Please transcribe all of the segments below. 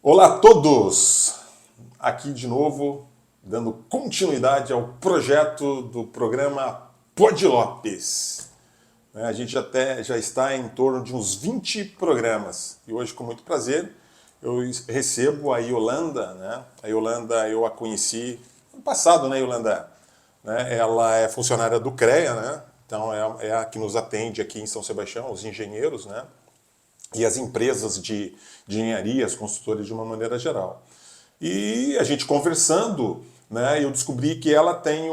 Olá a todos! Aqui de novo, dando continuidade ao projeto do programa Pod Lopes. A gente já está em torno de uns 20 programas. E hoje, com muito prazer, eu recebo a Yolanda, né? A Yolanda eu a conheci no passado, né, Yolanda? Ela é funcionária do CREA, né? Então é a que nos atende aqui em São Sebastião, os engenheiros, né? E as empresas de engenharia, as consultoras de uma maneira geral. E a gente conversando, né, eu descobri que ela tem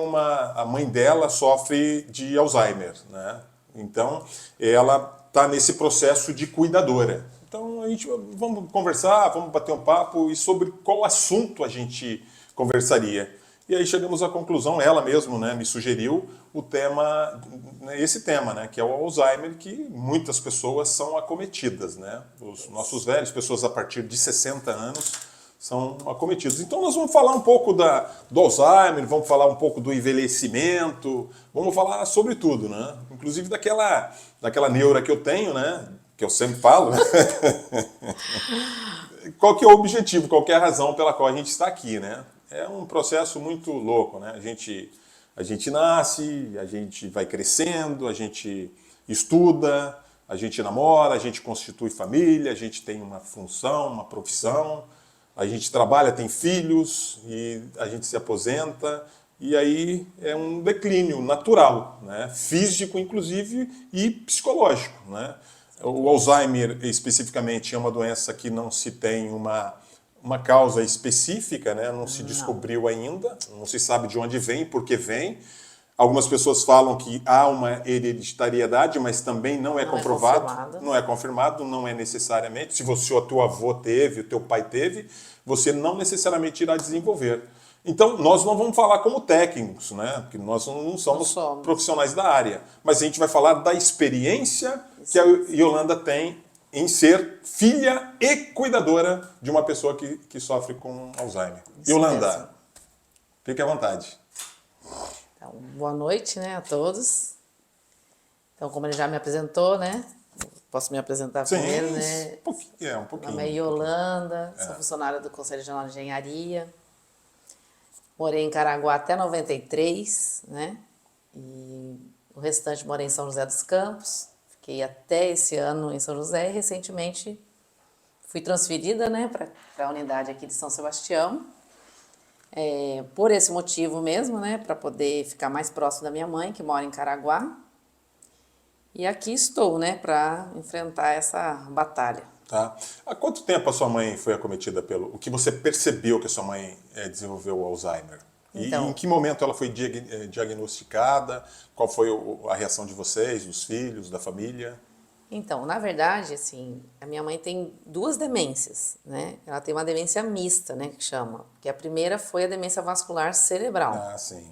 a mãe dela sofre de Alzheimer, né? Então ela está nesse processo de cuidadora. Então a gente vamos conversar, vamos bater um papo e sobre qual assunto a gente conversaria. E aí chegamos à conclusão, ela mesma, né, me sugeriu o tema, esse tema, né, que é o Alzheimer, que muitas pessoas são acometidas, né? Os nossos velhos, pessoas a partir de 60 anos, são acometidos. Então nós vamos falar um pouco do Alzheimer, vamos falar um pouco do envelhecimento, vamos falar sobre tudo, né? Inclusive daquela neura que eu tenho, né? Que eu sempre falo. Qual que é o objetivo, qual que é a razão pela qual a gente está aqui, né? É um processo muito louco, né? A gente nasce, a gente vai crescendo, a gente estuda, a gente namora, a gente constitui família, a gente tem uma função, uma profissão, a gente trabalha, tem filhos e a gente se aposenta e aí é um declínio natural, né? Físico, inclusive, e psicológico, né? O Alzheimer, especificamente, é uma doença que não se tem uma causa específica, né? Não se descobriu ainda, não se sabe de onde vem, por que vem. Algumas pessoas falam que há uma hereditariedade, mas também não é comprovado, não é confirmado, não é necessariamente. Se o teu avô teve, o teu pai teve, você não necessariamente irá desenvolver. Então, nós não vamos falar como técnicos, né? Porque nós não somos profissionais da área. Mas a gente vai falar da experiência que a Yolanda tem em ser filha e cuidadora de uma pessoa que sofre com Alzheimer. Isso Yolanda, mesmo. Fique à vontade. Então, boa noite, né, a todos. Então, como ele já me apresentou, né? Posso me apresentar primeiro, né? Um pouquinho. Meu nome é Yolanda, sou funcionária do Conselho Regional de Engenharia. Morei em Caraguá até 93, né? E o restante morei em São José dos Campos. Fiquei até esse ano em São José e recentemente fui transferida, né, para a unidade aqui de São Sebastião. Por esse motivo mesmo, né, para poder ficar mais próximo da minha mãe, que mora em Caraguá. E aqui estou, né, para enfrentar essa batalha. Tá. Há quanto tempo a sua mãe foi acometida o que você percebeu que a sua mãe desenvolveu o Alzheimer? Então, e em que momento ela foi diagnosticada? Qual foi a reação de vocês, dos filhos, da família? Então, na verdade, assim, a minha mãe tem duas demências, né? Ela tem uma demência mista, né, que chama. Que a primeira foi a demência vascular cerebral. Ah, sim.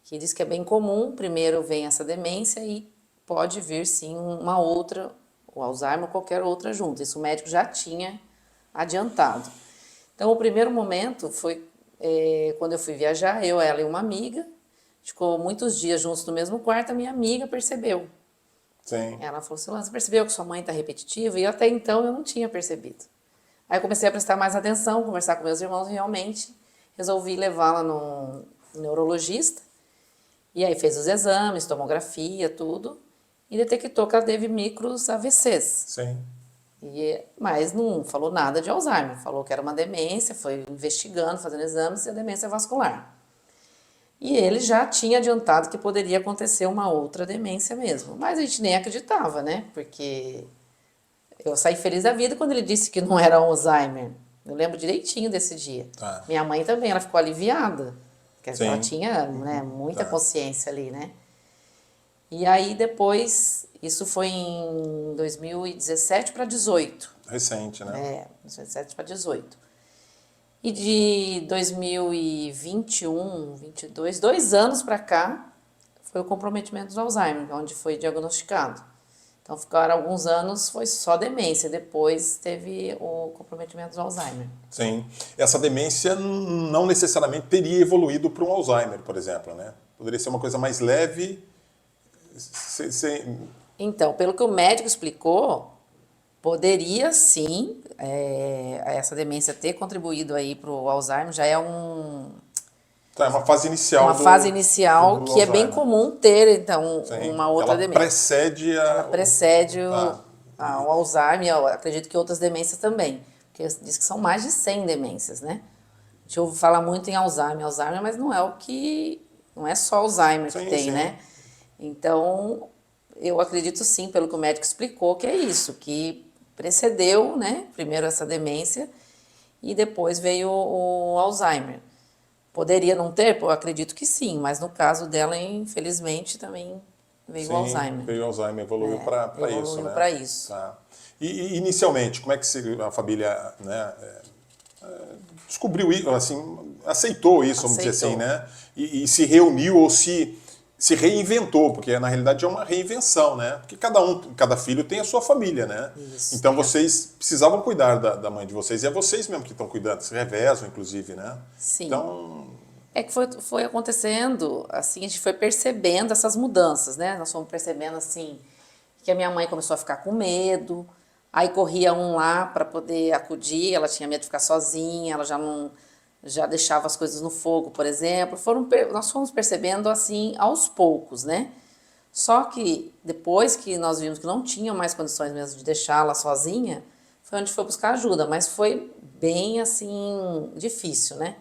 Que diz que é bem comum, primeiro vem essa demência e pode vir, sim, uma outra, o Alzheimer ou qualquer outra junto. Isso o médico já tinha adiantado. Então, o primeiro momento foi quando eu fui viajar, eu, ela e uma amiga, ficou muitos dias juntos no mesmo quarto, a minha amiga percebeu. Sim. Ela falou assim, você percebeu que sua mãe está repetitiva? E até então eu não tinha percebido. Aí eu comecei a prestar mais atenção, conversar com meus irmãos, realmente resolvi levá-la no neurologista. E aí fez os exames, tomografia, tudo, e detectou que ela teve micros AVCs. Sim. Mas não falou nada de Alzheimer, falou que era uma demência, foi investigando, fazendo exames, e a demência vascular. E ele já tinha adiantado que poderia acontecer uma outra demência mesmo, mas a gente nem acreditava, né? Porque eu saí feliz da vida quando ele disse que não era Alzheimer. Eu lembro direitinho desse dia. Tá. Minha mãe também, ela ficou aliviada, porque ela Sim. tinha, né, muita consciência ali, né? E aí depois, isso foi em 2017 para 18. Recente, né? 2017 para 18. E de 2021, 22, 2 anos para cá, foi o comprometimento do Alzheimer, onde foi diagnosticado. Então, ficaram alguns anos, foi só demência, depois teve o comprometimento do Alzheimer. Sim. Essa demência não necessariamente teria evoluído para um Alzheimer, por exemplo, né? Poderia ser uma coisa mais leve. Então, pelo que o médico explicou, Poderia sim, essa demência ter contribuído aí para o Alzheimer já é Tá, é uma fase inicial uma fase inicial do que é bem Alzheimer. comum ter, então, Sim. uma outra Ela demência. precede Ela precede Tá. o Alzheimer, eu acredito que outras demências também, porque diz que são mais de 100 demências, né? A gente ouve falar muito em Alzheimer, mas não é só Alzheimer que Sim, tem, sim. né? Então, eu acredito sim, pelo que o médico explicou, que é isso, que precedeu, né, primeiro essa demência e depois veio o Alzheimer. Poderia não ter? Pô, eu acredito que sim, mas no caso dela, infelizmente, também veio o Sim, Alzheimer. veio o Alzheimer, evoluiu para isso, Evoluiu né? para isso. Tá. E inicialmente, como é que a família, né, descobriu isso, assim, aceitou isso, vamos dizer assim, Aceitou. né? E se reuniu ou se reinventou, porque na realidade é uma reinvenção, né? Porque cada filho tem a sua família, né? Isso, Então tem a- vocês precisavam cuidar da mãe de vocês, e é vocês mesmo que estão cuidando, se revezam, inclusive, né? Sim. Então, É que foi acontecendo, assim, a gente foi percebendo essas mudanças, né? Nós fomos percebendo, assim, que a minha mãe começou a ficar com medo, aí corria um lá para poder acudir, ela tinha medo de ficar sozinha, ela já deixava as coisas no fogo, por exemplo. Nós fomos percebendo, assim, aos poucos, né? Só que depois que nós vimos que não tinha mais condições mesmo de deixá-la sozinha, foi onde foi buscar ajuda, mas foi bem, assim, difícil, né?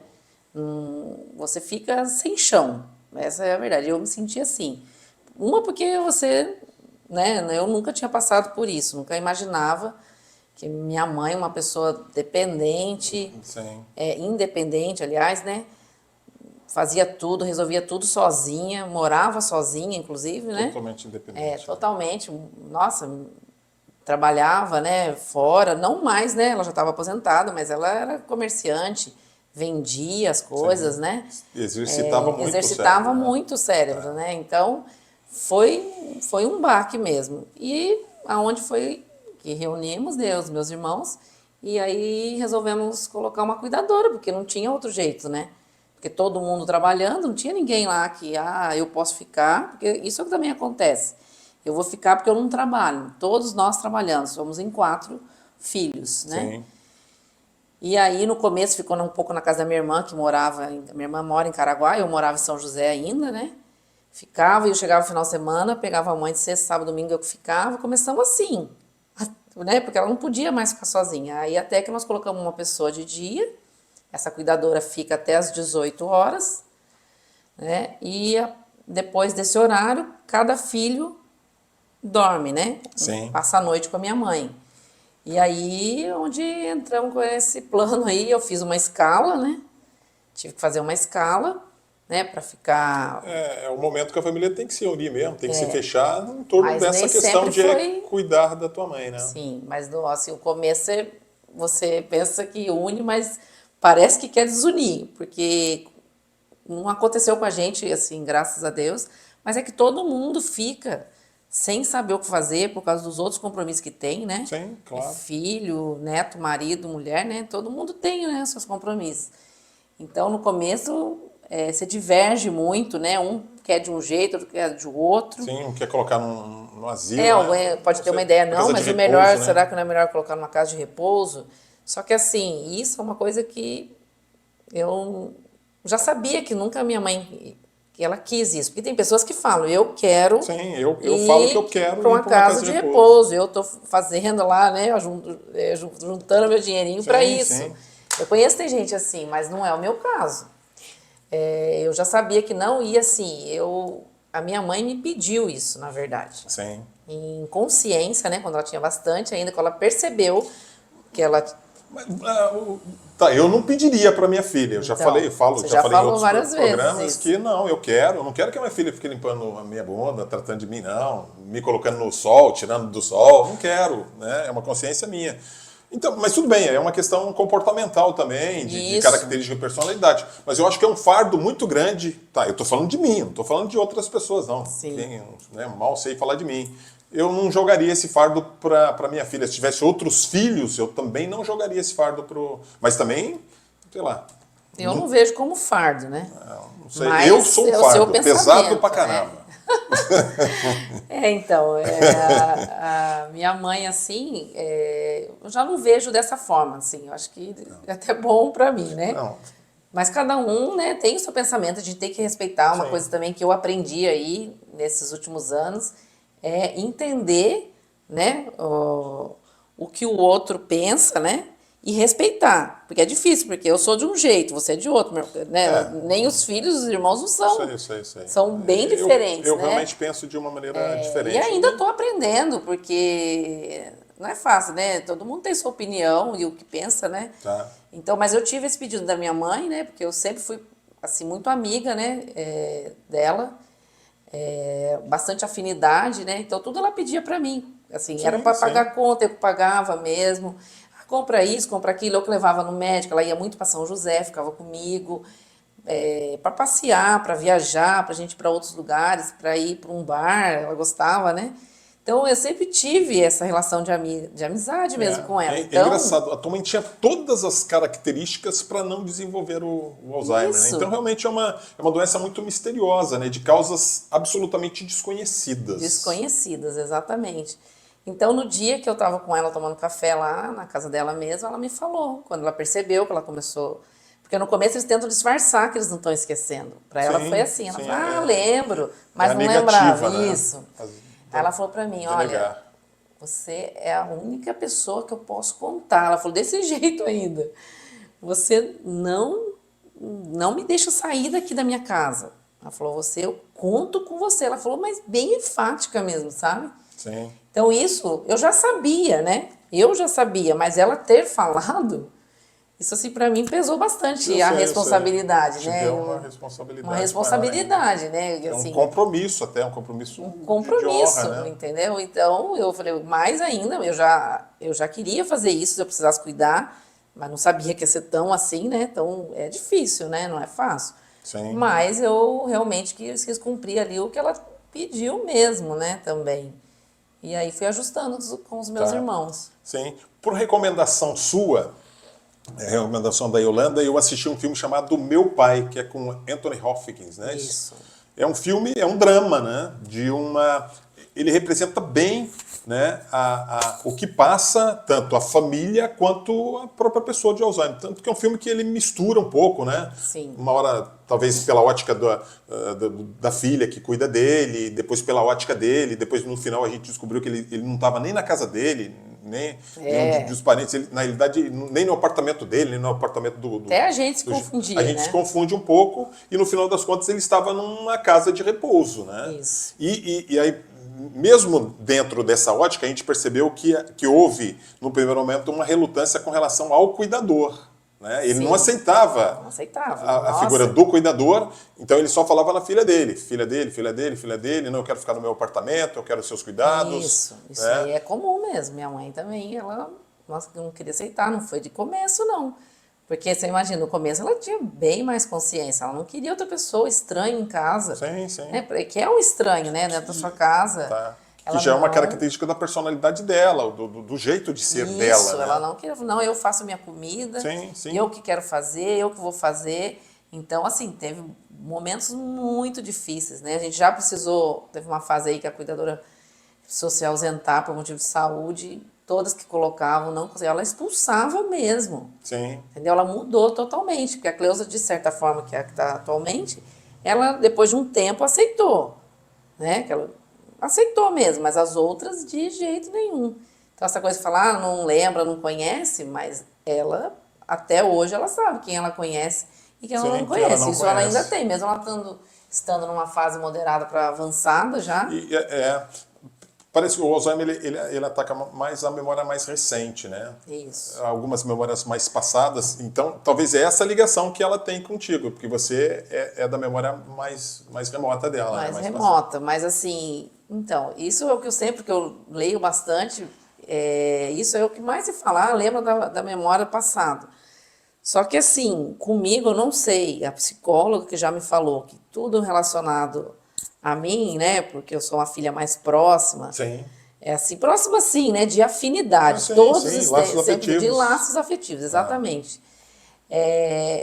Você fica sem chão. Essa é a verdade. Eu me senti assim. Uma porque né, eu nunca tinha passado por isso, nunca imaginava que minha mãe, uma pessoa dependente, sim, independente, aliás, né, fazia tudo, resolvia tudo sozinha, morava sozinha, inclusive, né? totalmente independente. Totalmente. Nossa, trabalhava, né, fora, não mais, né? Ela já estava aposentada, mas ela era comerciante, vendia as coisas, Sim. né? Exercitava muito o Exercitava cérebro, né? muito o cérebro, né? Então foi um baque mesmo. E aonde foi que reunimos, né, os meus irmãos, e aí resolvemos colocar uma cuidadora, porque não tinha outro jeito, né? Porque todo mundo trabalhando, não tinha ninguém lá que, eu posso ficar, porque isso também acontece. Eu vou ficar porque eu não trabalho. Todos nós trabalhamos, somos em 4 filhos, né? Sim. E aí no começo ficou um pouco na casa da minha irmã, minha irmã mora em Caraguá, eu morava em São José ainda, né? Ficava, e eu chegava no final de semana, pegava a mãe de sexta, sábado, domingo, eu que ficava, começamos assim, né? Porque ela não podia mais ficar sozinha. Aí até que nós colocamos uma pessoa de dia, essa cuidadora fica até às 18 horas, né? E depois desse horário, cada filho dorme, né? Sim. Passa a noite com a minha mãe. E aí, onde entramos com esse plano aí, eu fiz uma escala, né? Tive que fazer uma escala, né, para ficar. É o momento que a família tem que se unir mesmo, tem que se fechar em torno Mas dessa nem questão sempre de foi. cuidar da tua mãe, né? Sim, mas assim, o começo você pensa que une, mas parece que quer desunir, porque não aconteceu com a gente, assim, graças a Deus, mas é que todo mundo fica sem saber o que fazer por causa dos outros compromissos que tem, né? Sim, claro. Filho, neto, marido, mulher, né? Todo mundo tem, né, seus compromissos. Então, no começo, você diverge muito, né? Um quer de um jeito, outro quer de outro. Sim, não quer colocar no asilo, né? Pode ter uma Você- ideia, na não, casa mas de o melhor, repouso, né? será que não é melhor colocar numa casa de repouso? Só que assim, isso é uma coisa que eu já sabia que nunca minha mãe, que ela quis isso. Porque tem pessoas que falam, eu quero Sim, eu falo que eu quero para ir uma para uma casa de repouso. Eu tô fazendo lá, né, juntando meu dinheirinho para Sim, isso. sim. Eu conheço tem gente assim, mas não é o meu caso. Eu já sabia que não ia assim. A minha mãe me pediu isso, na verdade. Sim. Em consciência, né, quando ela tinha bastante ainda, quando ela percebeu que ela. Mas, tá, eu não pediria para minha filha. Eu já Então, falei, você já já falei em falou outros várias programas vezes que isso. não, eu não quero que a minha filha fique limpando a minha bunda, tratando de mim, não, me colocando no sol, tirando do sol, não quero, né? É uma consciência minha. Então, mas tudo bem, é uma questão comportamental também, de Isso. característica de personalidade. Mas eu acho que é um fardo muito grande. Tá, eu tô falando de mim, não tô falando de outras pessoas, não. Sim. Né, mal sei falar de mim. Eu não jogaria esse fardo para minha filha. Se tivesse outros filhos, eu também não jogaria esse fardo pro. Mas também, sei lá, Eu não vejo como fardo, né? Não sei. Mas Eu sou um é o fardo, seu pesado pensamento, pra caramba. Então, a minha mãe, assim, eu já não vejo dessa forma, assim, eu acho que é até bom pra mim, né? Não, Mas cada um, né, tem o seu pensamento, a gente tem que respeitar. Uma sim. coisa também que eu aprendi aí, nesses últimos anos, é entender, né, o que o outro pensa, né, e respeitar. Porque é difícil, porque eu sou de um jeito, você é de outro, né? Nem os filhos, os irmãos não são. sei. São bem diferentes, Eu né? realmente penso de uma maneira E diferente. ainda estou aprendendo, porque não é fácil, né? Todo mundo tem sua opinião e o que pensa, né? Tá. Então, mas eu tive esse pedido da minha mãe, né? Porque eu sempre fui, assim, muito amiga, né? Dela, bastante afinidade, né? Então, tudo ela pedia para mim. Assim, era para Sim. pagar conta, eu pagava mesmo. Ah, compra isso, compra aquilo. Eu que levava no médico, ela ia muito para São José, ficava comigo. Para passear, para viajar, para a gente ir para outros lugares, para ir para um bar, ela gostava, né? Então eu sempre tive essa relação de amizade mesmo com ela. É Então, engraçado, a tua mãe tinha todas as características para não desenvolver o Alzheimer, né? isso, Então realmente é uma doença muito misteriosa, né? De causas absolutamente desconhecidas. desconhecidas, exatamente. Então no dia que eu estava com ela tomando café lá na casa dela mesma, ela me falou, quando ela percebeu que ela começou. Porque no começo eles tentam disfarçar que eles não estão esquecendo. Para ela foi assim, ela Sim, falou, ah, lembro, mas a não lembrava, negativa, né? isso. Aí ela falou para mim, De olha, negar. você é a única pessoa que eu posso contar. Ela falou desse jeito ainda. Você não me deixa sair daqui da minha casa. Ela falou, eu conto com você. Ela falou, mas bem enfática mesmo, sabe? Sim. Então isso eu já sabia, né? Eu já sabia, mas ela ter falado, isso assim para mim pesou bastante a Eu sei. responsabilidade, Te né? deu uma responsabilidade. Uma responsabilidade, né? É um Assim, compromisso até, um compromisso de compromisso, honra, né? entendeu? Então eu falei, mais ainda, eu já queria fazer isso se eu precisasse cuidar, mas não sabia que ia ser tão assim, né? Então é difícil, né? Não é fácil. Sim. Mas eu realmente quis cumprir ali o que ela pediu mesmo, né? Também. E aí fui ajustando com os meus irmãos. Sim. Por recomendação sua, recomendação da Yolanda, eu assisti um filme chamado Meu Pai, que é com Anthony Hopkins, né? Isso. É um filme, é um drama, né? Ele representa bem, né, o que passa tanto a família quanto a própria pessoa de Alzheimer. Tanto que é um filme que ele mistura um pouco, né? Sim. Uma hora, talvez pela ótica da filha que cuida dele, depois pela ótica dele, depois no final a gente descobriu que ele não estava nem na casa dele, nem nenhum dos parentes, ele, na realidade, nem no apartamento dele, nem no apartamento do... Até a gente se confundia, A gente né? se confunde um pouco e no final das contas ele estava numa casa de repouso, né? Isso. E aí, mesmo dentro dessa ótica, a gente percebeu que houve, no primeiro momento, uma relutância com relação ao cuidador. Né? Ele não aceitava, a figura do cuidador, então ele só falava na filha dele, não, eu quero ficar no meu apartamento, eu quero seus cuidados. Isso aí é comum mesmo. Minha mãe também, ela não queria aceitar, não foi de começo, não. Porque você imagina, no começo ela tinha bem mais consciência, ela não queria outra pessoa estranha em casa. Sim. Né? Que é um estranho, né, dentro da sua casa. Tá. Que já é uma característica da personalidade dela, do jeito de ser dela. Isso, né? ela não queria, não, eu faço minha comida, Sim. eu que quero fazer, eu que vou fazer. Então, assim, teve momentos muito difíceis, né? A gente já teve uma fase aí que a cuidadora precisou se ausentar por motivo de saúde, todas que colocavam, não conseguiam, ela expulsava mesmo. Sim. Entendeu? Ela mudou totalmente, porque a Cleusa, de certa forma, que é a que está atualmente, ela, depois de um tempo, aceitou, né? Que ela aceitou mesmo, mas as outras de jeito nenhum. Então essa coisa de falar, não lembra, não conhece, mas ela, até hoje, ela sabe quem ela conhece e quem ela não conhece. Ela não Isso conhece. ela ainda tem, mesmo ela estando numa fase moderada para avançada já. Parece que o Alzheimer ele ataca mais a memória mais recente, né? Isso. Algumas memórias mais passadas. Então, talvez é essa ligação que ela tem contigo, porque você é da memória mais remota dela. Mais né? remota, mas assim, então, isso é o que que eu leio bastante, isso é o que mais se fala, lembra da memória passada. Só que assim, comigo eu não sei, a psicóloga que já me falou que tudo relacionado a mim, né, porque eu sou uma filha mais próxima. Sim. É assim, próxima sim, né, de afinidade. Sim, Todos sim, os laços sempre de afetivos. laços afetivos, exatamente.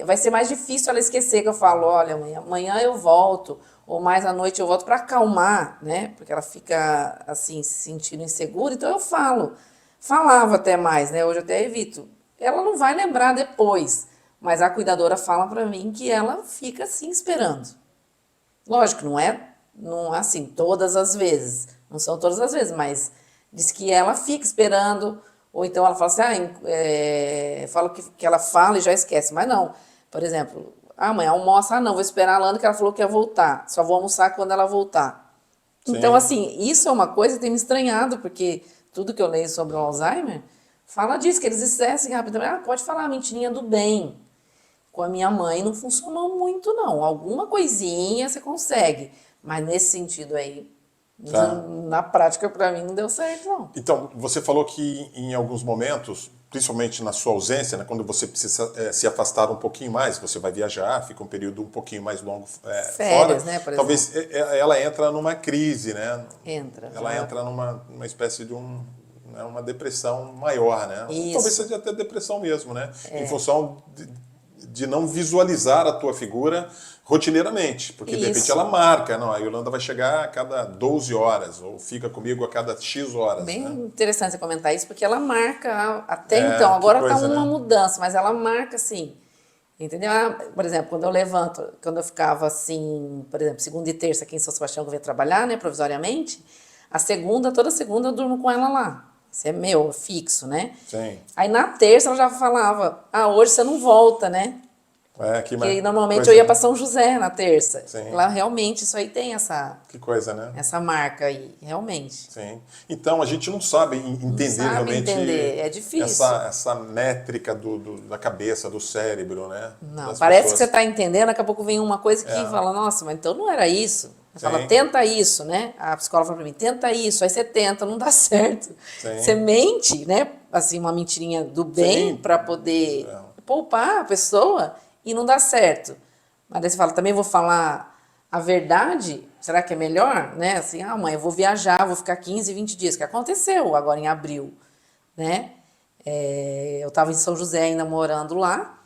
vai ser mais difícil ela esquecer que eu falo, olha, amanhã eu volto, ou mais à noite eu volto para acalmar, né? Porque ela fica assim, se sentindo insegura, então eu falava até mais, né? Hoje eu até evito. Ela não vai lembrar depois, mas a cuidadora fala para mim que ela fica assim esperando. Lógico, não é assim todas as vezes, não são todas as vezes, mas diz que ela fica esperando, ou então ela fala assim, fala que ela fala e já esquece, mas não. Por exemplo, amanhã almoça, não, vou esperar a Lana que ela falou que ia voltar, só vou almoçar quando ela voltar. Então, Sim. assim, isso é uma coisa que tem me estranhado, porque tudo que eu leio sobre o Alzheimer fala disso, que eles esquecem rapidamente, pode falar a mentirinha do bem. Com a minha mãe não funcionou muito, não. Alguma coisinha você consegue, mas nesse sentido aí, Tá. na prática, para mim, não deu certo, não. Então, você falou que em alguns momentos, principalmente na sua ausência, né, quando você precisa se afastar um pouquinho mais, você vai viajar, fica um período um pouquinho mais longo fora, Férias, né, por talvez exemplo. ela entra numa crise, né? Entra. Ela entra numa espécie de uma depressão maior, né? Ou talvez Isso. seja até depressão mesmo, né? Em função de não visualizar a tua figura rotineiramente, porque de repente Isso. ela marca, não, a Yolanda vai chegar a cada 12 horas, ou fica comigo a cada X horas, Bem né? interessante você comentar isso, porque ela marca até então. Que Agora tá coisa, uma né? mudança, mas ela marca assim. Entendeu? Por exemplo, quando eu levanto, quando eu ficava assim, por exemplo, segunda e terça aqui em São Sebastião, que eu venho trabalhar, né, provisoriamente, toda segunda eu durmo com ela lá. Isso é meu, é fixo, né? Sim. Aí na terça ela já falava, hoje você não volta, né? Porque normalmente eu coisa, ia né? para São José na terça. Sim. Lá realmente isso aí tem essa, Que coisa, né? essa marca aí, realmente. Sim. Então a gente não sabe Não entender sabe realmente entender, é difícil. essa métrica da cabeça, do cérebro, né? Não, Das parece que você pessoas. está entendendo, daqui a pouco vem uma coisa que É. fala, nossa, mas então não era isso. Você fala, Sim. tenta isso, né? A psicóloga fala para mim, tenta isso, aí você tenta, não dá certo. Você Sim. mente, né? Assim, uma mentirinha do bem Sim. para poder poupar a pessoa e não dá certo. Mas daí você fala, também vou falar a verdade, será que é melhor? Né? Assim, mãe, eu vou viajar, vou ficar 15, 20 dias, que aconteceu agora em abril, né? Eu estava em São José ainda morando lá,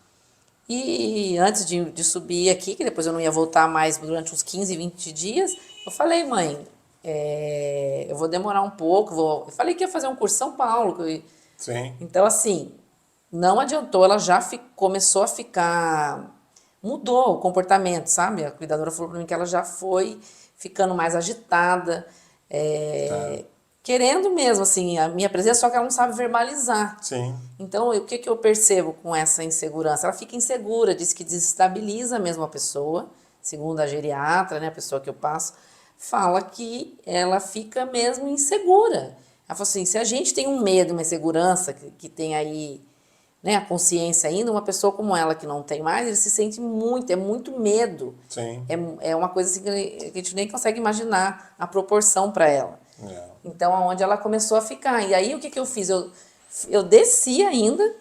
e antes de subir aqui, que depois eu não ia voltar mais durante uns 15, 20 dias, eu falei, mãe, eu vou demorar um pouco, eu falei que ia fazer um curso em São Paulo. Sim. Então, assim, não adiantou, ela já começou a ficar. Mudou o comportamento, sabe? A cuidadora falou pra mim que ela já foi ficando mais agitada, Tá. querendo mesmo, assim, a minha presença, só que ela não sabe verbalizar. Sim. Então, o que eu percebo com essa insegurança? Ela fica insegura, diz que desestabiliza mesmo a pessoa, segundo a geriatra, né, a pessoa que eu passo, fala que ela fica mesmo insegura. Ela falou assim, se a gente tem um medo, uma insegurança, que tem aí, né, a consciência ainda, uma pessoa como ela que não tem mais, ele se sente muito, é muito medo. Sim. É uma coisa assim que a gente nem consegue imaginar a proporção para ela. É. Então, aonde ela começou a ficar. E aí, o que eu fiz? Eu desci ainda,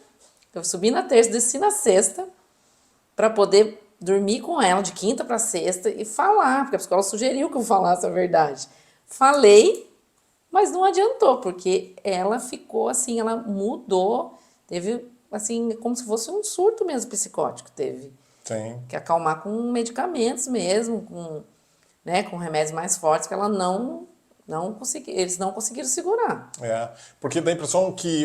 eu subi na terça, desci na sexta, para poder dormir com ela de quinta para sexta e falar, porque a psicóloga sugeriu que eu falasse a verdade. Falei, mas não adiantou, porque ela ficou assim, ela mudou, teve assim, como se fosse um surto mesmo psicótico, teve Sim. que acalmar com medicamentos mesmo, com remédios mais fortes que ela eles não conseguiram segurar. É, porque dá a impressão que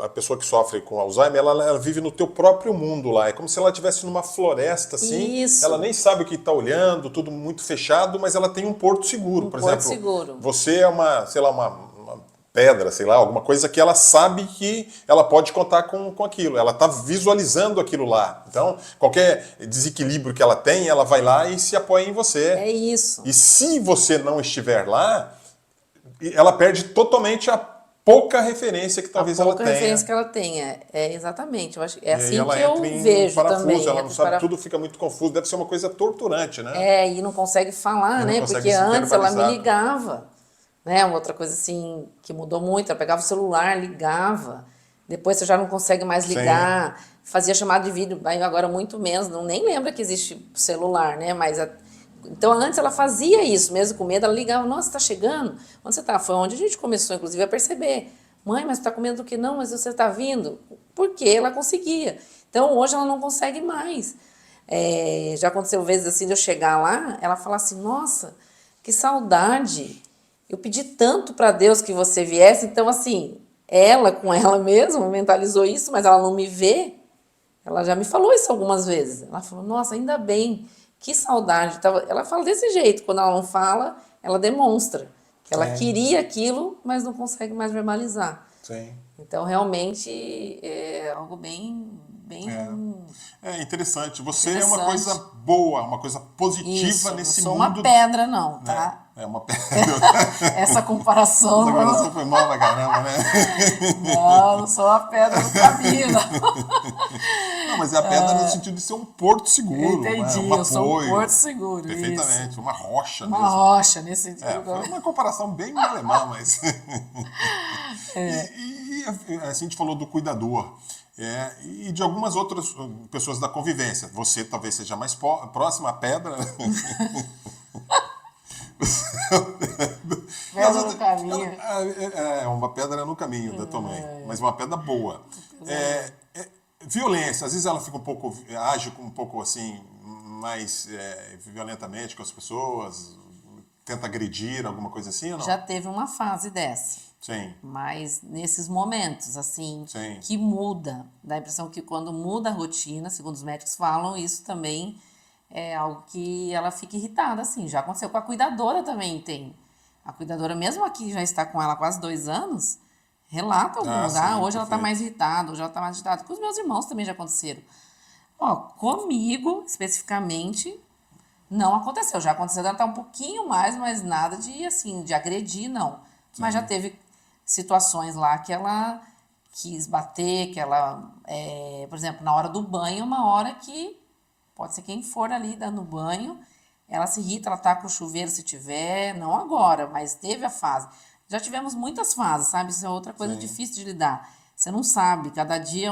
a pessoa que sofre com Alzheimer, ela vive no teu próprio mundo lá. É como se ela estivesse numa floresta, assim. Isso. Ela nem sabe o que está olhando, tudo muito fechado, mas ela tem um porto seguro. Por Porto exemplo, seguro. você é uma pedra, sei lá, alguma coisa que ela sabe que ela pode contar com aquilo. Ela está visualizando aquilo lá. Então, qualquer desequilíbrio que ela tem, ela vai lá e se apoia em você. É isso. E se você não estiver lá, ela perde totalmente a pouca referência que talvez ela tenha. A referência que ela tenha. Exatamente. Eu acho, E assim aí ela que eu entra em vejo parafuso, também. ela não sabe, tudo fica muito confuso. Deve ser uma coisa torturante, né? E não consegue falar, E não né? consegue Porque se antes ela me verbalizar. ligava. Né? Uma outra coisa assim que mudou muito, ela pegava o celular, ligava. Depois você já não consegue mais ligar. Sim. Fazia chamada de vídeo, aí agora muito menos, não nem lembra que existe celular, né? Então antes ela fazia isso, mesmo com medo, ela ligava, nossa, tá chegando? Onde você tá? Foi onde a gente começou, inclusive, a perceber. Mãe, mas você tá com medo do que? Não, mas você tá vindo. Porque ela conseguia. Então, hoje ela não consegue mais. Já aconteceu vezes assim de eu chegar lá, ela falar assim, nossa, que saudade. Eu pedi tanto para Deus que você viesse. Então, assim, ela com ela mesma mentalizou isso, mas ela não me vê. Ela já me falou isso algumas vezes. Ela falou, nossa, ainda bem, que saudade. Ela fala desse jeito, quando ela não fala, ela demonstra que ela Sim, queria aquilo, mas não consegue mais verbalizar. sim. Então, realmente, é algo bem, bem É interessante. Você é uma coisa interessante. boa, uma coisa positiva Isso, não nesse sou uma mundo. pedra, não, Né? tá? É uma pedra. Essa comparação, Essa coração foi mal pra caramba, né? não sou uma pedra no caminho, não. Não, mas é a pedra no sentido de ser um porto Eu seguro, entendi, um eu sou um porto apoio. seguro, isso. Perfeitamente, uma rocha Uma mesmo. rocha, nesse É, sentido. foi uma comparação bem alemã, mas. Assim, a gente falou do cuidador. E de algumas outras pessoas da convivência. Você talvez seja mais próxima à pedra. Mas Pedra no caminho. é uma pedra no caminho da tua mãe, mas uma pedra boa. Violência, às vezes ela fica um pouco, age um pouco assim, mais violentamente com as pessoas, tenta agredir, alguma coisa assim ou não? Já teve uma fase dessa. Sim, Mas nesses momentos, assim, sim, que muda, dá a impressão que quando muda a rotina, segundo os médicos falam, isso também é algo que ela fica irritada, assim. Já aconteceu com a cuidadora também, tem. A cuidadora, mesmo aqui, já está com ela há quase 2 anos, relata algumas. sim, Hoje ela está mais perfeito. irritada, hoje ela está mais agitada. Com os meus irmãos também já aconteceram. Ó, comigo, especificamente, não aconteceu. Já aconteceu dela estar um pouquinho mais, mas nada de, assim, de agredir, não. Mas já Sim, teve situações lá que ela quis bater, que ela, por exemplo, na hora do banho, uma hora que pode ser quem for ali dando banho, ela se irrita, ela tá com o chuveiro se tiver, não agora, mas teve a fase. Já tivemos muitas fases, sabe? Isso é outra coisa sim, difícil de lidar. Você não sabe, cada dia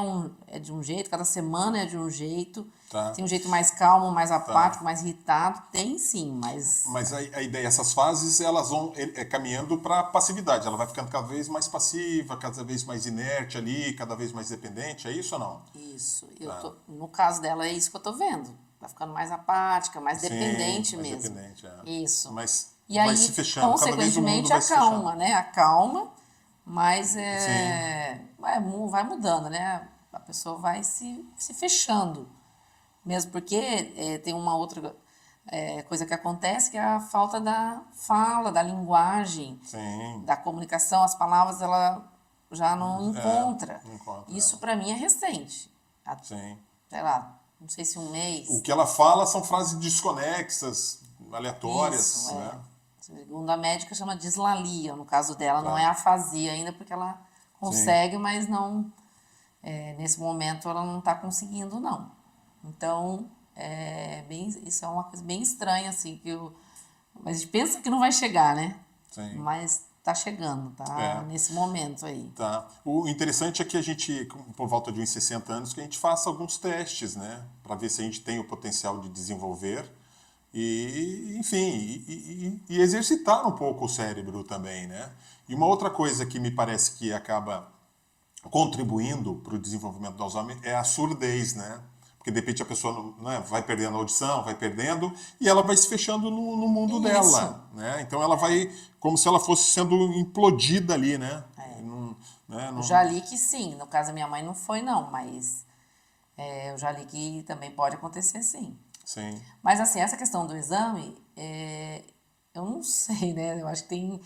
é de um jeito, cada semana é de um jeito. tá, Tem um jeito mais calmo, mais tá. apático, mais irritado. Tem sim, mas Mas a ideia, essas fases, elas vão caminhando para passividade. Ela vai ficando cada vez mais passiva, cada vez mais inerte ali, cada vez mais dependente. É isso ou não? isso. Tá. No caso dela, é isso que eu tô vendo. Tá ficando mais apática, mais Sim, dependente mais mesmo. dependente. Isso. Mas E vai se aí, fechando. Cada vez o mundo consequentemente, vai se fechando. acalma, né? Acalma, mas Sim, vai mudando, né? A pessoa vai se fechando. Mesmo porque tem uma outra coisa que acontece, que é a falta da fala, da linguagem, sim. da comunicação. As palavras ela já não encontra. Não encontra Isso ela. para mim é recente. Sim. Sei lá, não sei se um O mês. que ela fala são frases desconexas, aleatórias, Isso, né? Segundo a médica, chama dislalia. No caso dela, não é Tá. afasia ainda, porque ela Sim. consegue, mas não. Nesse momento, ela não está conseguindo, não. Então, isso é uma coisa bem estranha, assim, mas a gente pensa que não vai chegar, né? Sim. Mas tá chegando, tá É. nesse momento aí. Tá. O interessante é que a gente, por volta de uns 60 anos, que a gente faça alguns testes, né? Para ver se a gente tem o potencial de desenvolver e, enfim, e exercitar um pouco o cérebro também, né? E uma outra coisa que me parece que acaba contribuindo para o desenvolvimento do Alzheimer é a surdez, né? Porque de repente a pessoa né, vai perdendo a audição, vai perdendo, e ela vai se fechando no mundo Isso. dela, né? Então ela vai como se ela fosse sendo implodida ali, né? Não, né? Eu já li que sim, no caso da minha mãe não foi não, mas eu já li que também pode acontecer sim. Sim, Mas assim, essa questão do exame, eu não sei, né? Eu acho que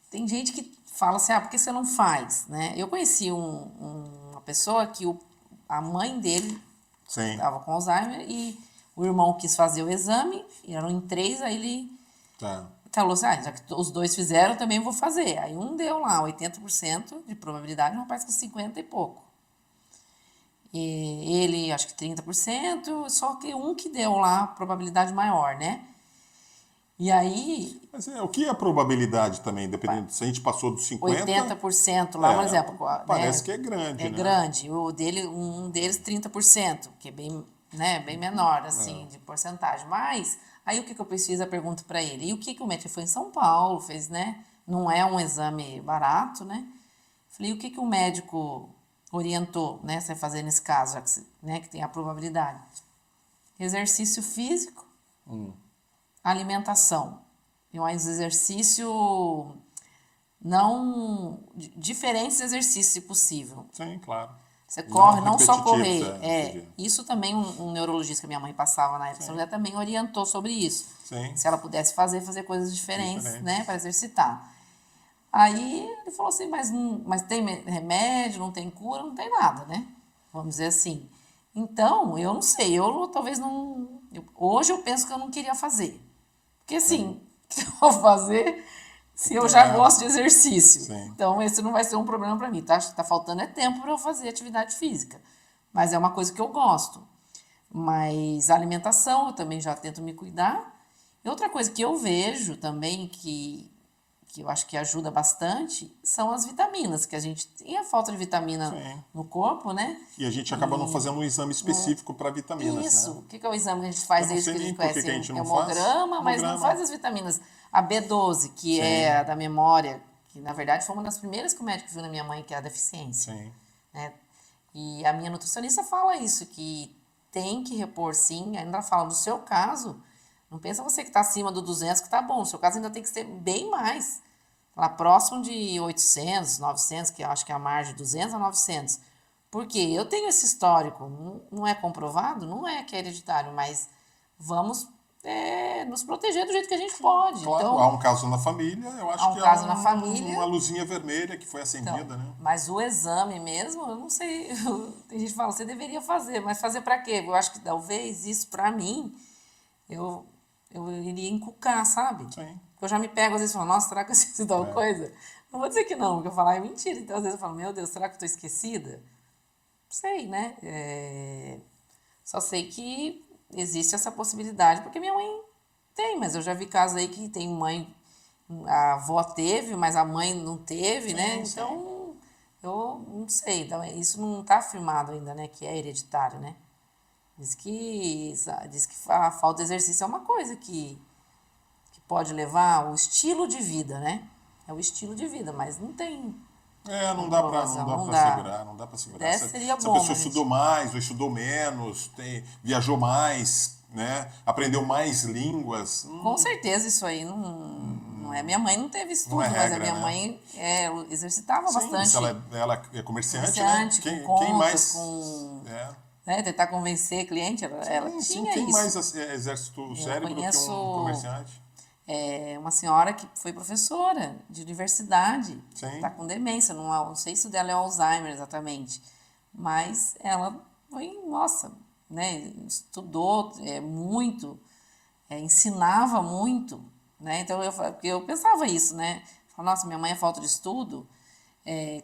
tem gente que fala assim, por que você não faz, né? Eu conheci uma pessoa que a mãe dele sim, estava com Alzheimer e o irmão quis fazer o exame, e eram em 3, aí ele tá, falou assim, já que os 2 fizeram, eu também vou fazer. Aí um deu lá 80% de probabilidade, um rapaz com 50 e pouco. E ele, acho que 30%, só que um que deu lá probabilidade maior, né? E aí, Mas o que é a probabilidade também, dependendo se a gente passou dos 50, 80% lá, por exemplo, parece né? que é grande, É né? grande. Um deles 30%, que é bem, né, bem menor, assim, de porcentagem. Mas, aí o que eu fiz a pergunta para ele? E o que o médico foi em São Paulo, fez, né? Não é um exame barato, né? Falei, o que o médico orientou, né? Você fazer nesse caso, já que, né, que tem a probabilidade. Exercício físico, alimentação. E um exercício não... Diferentes exercícios, se possível. Sim, claro. Você corre, não só repetitivos, correr. Isso também um neurologista que a minha mãe passava na época, São José, também orientou sobre isso. Sim. Se ela pudesse fazer coisas diferentes, né, para exercitar. Aí ele falou assim, mas tem remédio, não tem cura, não tem nada, né? Vamos dizer assim. Então, eu não sei, eu talvez não... hoje eu penso que eu não queria fazer. Porque assim, o que eu vou fazer se eu já gosto de exercício? Sim. Então, esse não vai ser um problema para mim. Tá faltando tempo para eu fazer atividade física. Mas é uma coisa que eu gosto. Mas a alimentação, eu também já tento me cuidar. E outra coisa que eu vejo também, que eu acho que ajuda bastante, são as vitaminas, que a gente tem a falta de vitamina no corpo, né? E a gente acaba não fazendo um exame específico para vitaminas, Isso. né? O que é o exame que a gente faz desde que a gente conhece? Que a gente não hemograma, mas não faz as vitaminas. A B12, que é a da memória, que na verdade foi uma das primeiras que o médico viu na minha mãe, que é a deficiência. Sim. Né? E a minha nutricionista fala isso, que tem que repor sim, ainda fala, no seu caso, não pensa você que está acima do 200 que está bom, no seu caso ainda tem que ser bem mais. Lá próximo de 800, 900, que eu acho que é a margem de 200 a 900. Porque eu tenho esse histórico, não é comprovado, não é que é hereditário, mas vamos nos proteger do jeito que a gente pode. Claro, então, há um caso na família, eu acho que caso na família, uma luzinha vermelha que foi acendida, então, né? Mas o exame mesmo, eu não sei, tem gente que fala, você deveria fazer, mas fazer para quê? Eu acho que talvez isso para mim, eu iria encucar, sabe? Sim. Eu já me pego, às vezes, e falo, nossa, será que eu esqueci de tal coisa? Não vou dizer que não, porque eu falo, é mentira. Então, às vezes eu falo, meu Deus, será que eu estou esquecida? Não sei, né? Só sei que existe essa possibilidade, porque minha mãe tem, mas eu já vi casos aí que tem mãe, a avó teve, mas a mãe não teve, né? Então, eu não sei, então, isso não está afirmado ainda, né, que é hereditário, né? Diz que a falta de exercício é uma coisa que pode levar ao estilo de vida, né? É o estilo de vida, mas não tem. Não dá para segurar, não dá para segurar. Seria se bom, a pessoa estudou mais ou estudou menos, viajou mais, né? Aprendeu mais línguas. Com certeza isso aí não é. Minha mãe não teve estudo, não é regra, mas a minha mãe exercitava bastante. Se ela é comerciante, né? Com contas, quem mais... né, tentar convencer cliente, ela tinha quem isso. mais exercita o cérebro do que um comerciante? Uma senhora que foi professora de universidade, está com demência, não sei se o dela é Alzheimer exatamente, mas ela foi, nossa, né, estudou muito, ensinava muito, né, então eu pensava isso, né, falava, nossa, minha mãe, a falta de estudo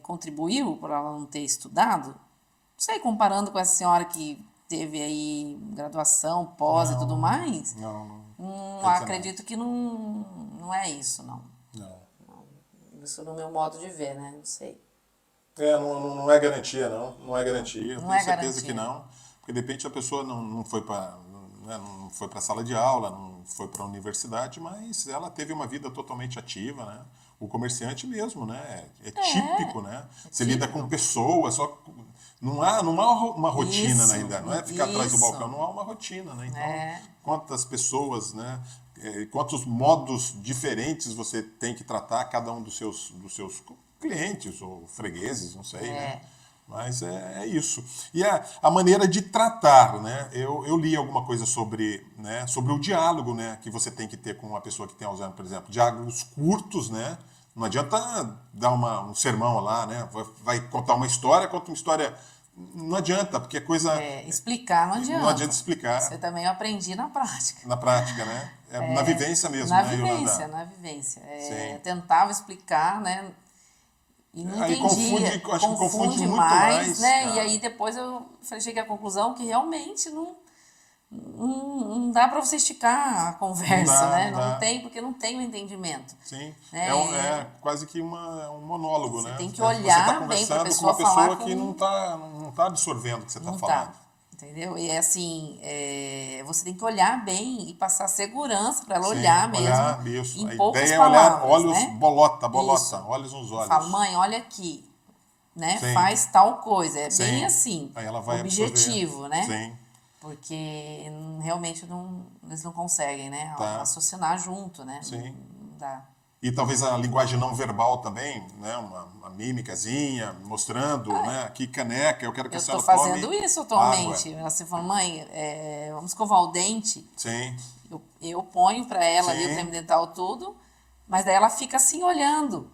contribuiu para ela não ter estudado, não sei, comparando com essa senhora que teve aí graduação, pós e tudo mais, acredito que não é isso, não. Isso no meu modo de ver, né? Não sei. Não é garantia, não. Não é garantia. Não tenho certeza garantia. que não. Porque de repente a pessoa não foi para não foi para a sala de aula, não foi para a universidade, mas ela teve uma vida totalmente ativa, né? O comerciante mesmo, né? É típico, né? Você lida com pessoas, só não há uma rotina ainda, não é ficar atrás do balcão, não há uma rotina, né? Então, quantas pessoas, né? Quantos modos diferentes você tem que tratar cada um dos seus clientes ou fregueses, não sei, né? Mas é isso. E a maneira de tratar, né? Eu li alguma coisa sobre o diálogo, né? Que você tem que ter com uma pessoa que tem Alzheimer, por exemplo. Diálogos curtos, né? Não adianta dar um sermão lá, né? Vai contar uma história, conta uma história... Não adianta, porque é coisa... explicar não adianta. Não adianta explicar. Você também aprendi na prática. Na prática, né? Na vivência mesmo, na né, vivência, Yolanda? Na vivência. Tentava explicar, né? E não Aí entendia. acho que confunde muito mais, né? cara. E aí depois eu cheguei à conclusão que realmente não dá para você esticar a conversa, né? Não tem, porque não tem o entendimento. Sim, né? é quase que um monólogo, Você né? tem que Você olhar tá bem para a conversando com uma pessoa falar pessoa que não tá absorvendo o que você está falando. Entendeu? E assim, você tem que olhar bem e passar segurança para ela Sim, olhar mesmo. Olhar, isso. Em A poucas ideia é palavras, olhar, olhos, né? bolota, Isso. olhos nos olhos. Eu falo, mãe, olha aqui. né, Sim. faz tal coisa. É Sim. bem assim, Aí ela vai objetivo, né? Sim. Porque realmente eles não conseguem, né, Tá. raciocinar junto, né? Sim. Não dá. E talvez a linguagem não verbal também, né? Uma mímicazinha, mostrando, né? Aqui caneca, eu quero que Eu a estou senhora fazendo tome isso água. atualmente. Assim, falando, mãe, vamos escovar o dente. Sim, Eu ponho para ela ali o Sim. creme dental tudo, mas daí ela fica assim olhando.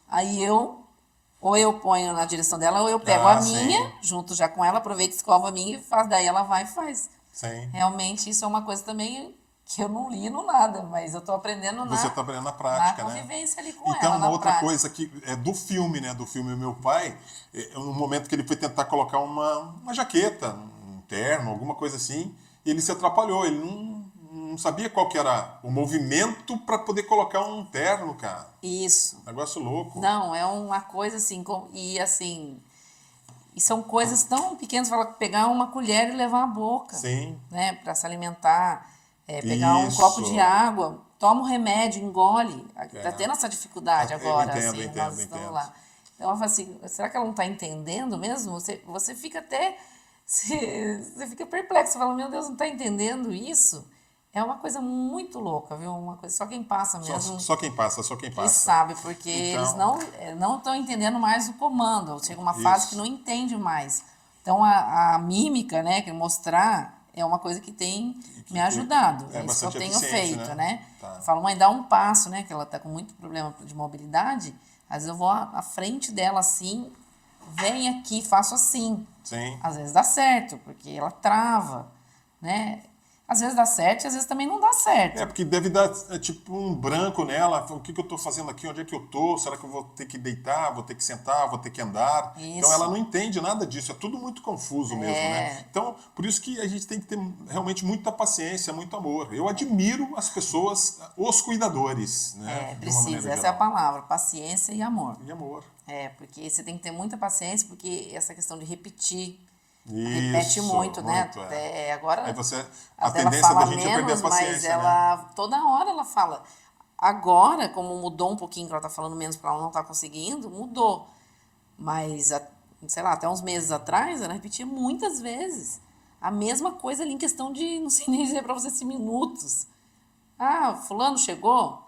Aí ou eu ponho na direção dela, ou eu pego a minha, sim. junto já com ela, aproveito, escovo a minha e faz. Daí ela vai e faz. Sim. Realmente isso é uma coisa também que eu não li no nada, mas eu estou aprendendo Você está aprendendo na na prática, né? convivência ali com Então, ela, uma na outra prática. coisa que é do filme, né? Do filme Meu Pai, no momento que ele foi tentar colocar uma jaqueta, um terno, alguma coisa assim, e ele se atrapalhou. Ele não sabia qual que era o movimento para poder colocar um terno, cara. Isso. Negócio louco. Não, é uma coisa assim, e assim, e são coisas tão pequenas, fala pegar uma colher e levar à boca, Sim. né, para se alimentar, pegar um Isso. copo de água, toma um remédio, engole. Tá tendo essa dificuldade Eu agora, entendo, assim, entendo, nós estamos entendo. lá. Então eu falo assim, será que ela não está entendendo mesmo? Você fica até, você fica perplexo, você fala, meu Deus, não está entendendo isso? É uma coisa muito louca, viu? Uma coisa, só quem passa mesmo Só quem passa, só quem que passa. sabe, porque Então, eles não estão entendendo mais o comando. Chega uma fase Isso. que não entende mais. Então a mímica, né, que mostrar é uma coisa que tem me ajudado. é É isso que eu bastante tenho eficiente, feito, né? né? Tá. Eu falo, mãe, dá um passo, né? Que ela tá com muito problema de mobilidade. Às vezes eu vou à frente dela assim, vem aqui, faço assim. Sim. Às vezes dá certo, porque ela trava, né? Às vezes dá certo e às vezes também não dá certo. Porque deve dar tipo um branco nela. O que eu estou fazendo aqui? Onde é que eu estou? Será que eu vou ter que deitar? Vou ter que sentar? Vou ter que andar? Isso. Então ela não entende nada disso. É tudo muito confuso mesmo, né? Então, por isso que a gente tem que ter realmente muita paciência, muito amor. Eu admiro as pessoas, os cuidadores, né? De uma maneira Precisa. Essa é a geral. palavra, paciência e amor. E amor. Porque você tem que ter muita paciência, porque essa questão de repetir, Isso, repete muito, né? muito, Até agora, Aí você, a até ela tendência fala da gente é perder a menos, mas paciência, né? ela, toda hora ela fala. Agora, como mudou um pouquinho, que ela tá falando menos porque ela não tá conseguindo, mudou. Mas, sei lá, até uns meses atrás, ela repetia muitas vezes a mesma coisa ali em questão de, não sei nem dizer pra você se minutos. Ah, fulano chegou?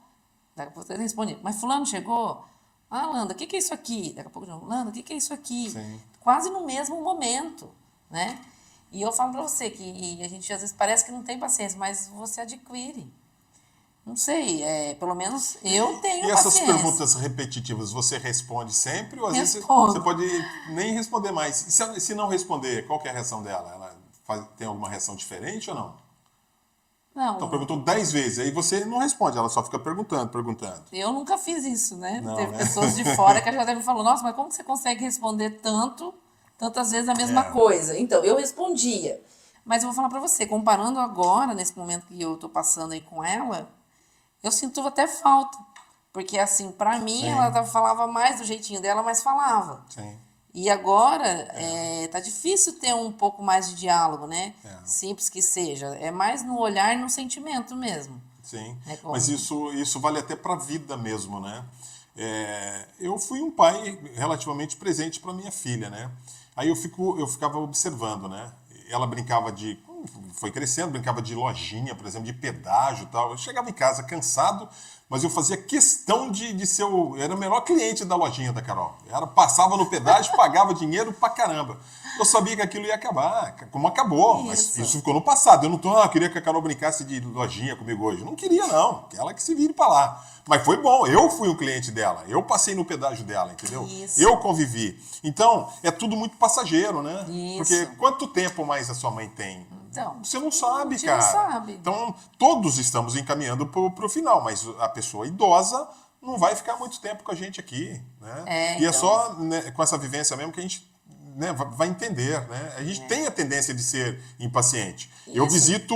Daqui a pouco você responde, mas fulano chegou? Ah, Landa, o que é isso aqui? Daqui a pouco, Landa, o que é isso aqui? Sim. Quase no mesmo momento, né? E eu falo pra você que a gente às vezes parece que não tem paciência, mas você adquire. Não sei, pelo menos eu tenho E essas paciência. perguntas repetitivas, você responde sempre ou às vezes Respondo. você pode nem responder mais? E se não responder, qual que é a reação dela? Ela tem alguma reação diferente ou não? Não, Então perguntou 10 vezes, aí você não responde, ela só fica perguntando. eu nunca fiz isso, né? Não, Teve né? pessoas de fora que já até me falou, nossa, mas como que você consegue responder tantas vezes a mesma coisa? Então, eu respondia. Mas eu vou falar pra você, comparando agora, nesse momento que eu tô passando aí com ela, eu sinto até falta. Porque, assim, pra mim, Sim. ela falava mais do jeitinho dela, mas falava. Sim. E agora, tá difícil ter um pouco mais de diálogo, né? Simples que seja. É mais no olhar e no sentimento mesmo. Sim, É como- mas isso vale até para a vida mesmo, né? Eu fui um pai relativamente presente para minha filha, né? Aí eu ficava observando, né? Ela foi crescendo, brincava de lojinha, por exemplo, de pedágio e tal. Eu chegava em casa cansado, mas eu fazia questão de ser eu era o melhor cliente da lojinha da Carol. Passava no pedágio, pagava dinheiro pra caramba. Eu sabia que aquilo ia acabar, como acabou, mas isso ficou no passado. Eu queria que a Carol brincasse de lojinha comigo hoje. Não queria, não. Ela que se vire pra lá. Mas foi bom, eu fui um cliente dela. Eu passei no pedágio dela, entendeu? Isso. Eu convivi. Então, é tudo muito passageiro, né? Isso. Porque quanto tempo mais a sua mãe tem? Então, Você não sabe, a gente cara. não sabe. Então, todos estamos encaminhando pro final, mas a pessoa idosa não vai ficar muito tempo com a gente aqui, né? E é então. só, né, com essa vivência mesmo que a gente, né, vai entender, né? A gente tem a tendência de ser impaciente. Eu Isso. visito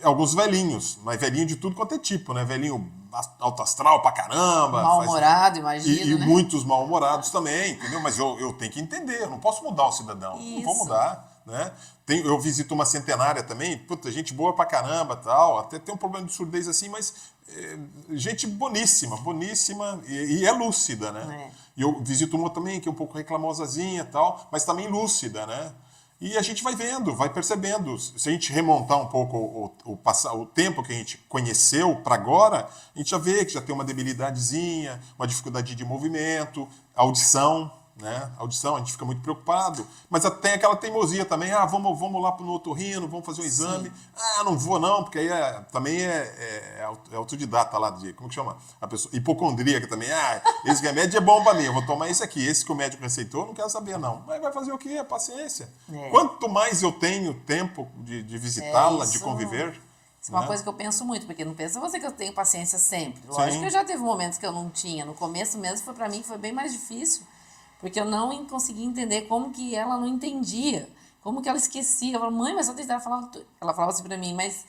alguns velhinhos, mas velhinho de tudo quanto é tipo, né? Velhinho alto astral pra caramba. Mal-humorado, imagino, E né? muitos mal-humorados também, entendeu? Mas eu tenho que entender, eu não posso mudar o cidadão. Não vou Isso. mudar. né? Eu visito uma centenária também, puta, gente boa pra caramba, tal, até tem um problema de surdez assim, mas gente boníssima, boníssima e é lúcida, né? E eu visito uma também que é um pouco reclamosazinha, tal, mas também lúcida, né? E a gente vai vendo, vai percebendo. Se a gente remontar um pouco o tempo que a gente conheceu para agora, a gente já vê que já tem uma debilidadezinha, uma dificuldade de movimento, audição, né? Audição, a gente fica muito preocupado. Mas tem aquela teimosia também, vamos lá no otorrino, vamos fazer um exame. Não vou não, porque aí também é autodidata lá, como que chama? A pessoa, hipocondríaca também. Esse remédio é bom para mim, eu vou tomar esse aqui. Esse que o médico receitou, eu não quero saber não. Mas vai fazer o quê? Paciência. Quanto mais eu tenho tempo de visitá-la, de conviver... Isso é uma coisa que eu penso muito, porque não pensa você que eu tenho paciência sempre. Lógico que eu já teve momentos que eu não tinha. No começo mesmo, foi para mim que foi bem mais difícil, porque eu não conseguia entender como que ela não entendia, como que ela esquecia. Eu falava, mãe, mas eu tentava falar... Ela falava assim para mim, mas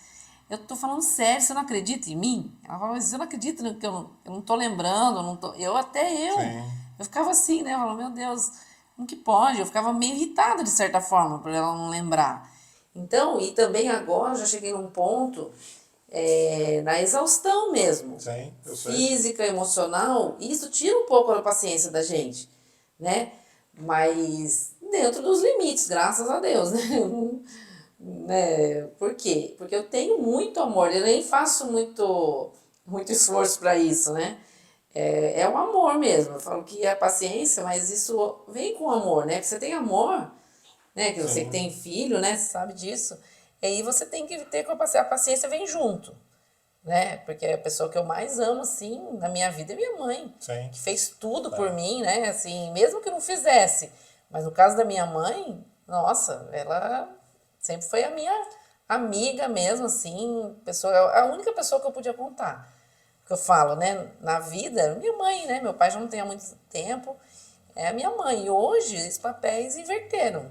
eu tô falando sério, você não acredita em mim? Ela falava, mas você não acredita que eu não tô lembrando, eu ficava assim, né? Eu falava, meu Deus, como que pode? Eu ficava meio irritada, de certa forma, por ela não lembrar. Então, e também agora já cheguei num ponto na exaustão mesmo. Sim, eu sei. Física, emocional, isso tira um pouco a paciência da gente, né? Mas dentro dos limites, graças a Deus, né? Por quê? Porque eu tenho muito amor, eu nem faço muito esforço para isso, né? É o amor mesmo. Eu falo que é a paciência, mas isso vem com amor, né? Porque você tem amor, né? Que você que tem filho, né? Você sabe disso. E aí você tem que ter com a paciência vem junto, né? Porque a pessoa que eu mais amo, assim, na minha vida é minha mãe. Sim. Que fez tudo por mim, né? Assim, mesmo que não fizesse. Mas no caso da minha mãe, nossa, ela sempre foi a minha amiga mesmo, assim, a única pessoa que eu podia contar. Que eu falo, né? Na vida, minha mãe, né? Meu pai já não tem há muito tempo. É a minha mãe. E hoje, esses papéis inverteram,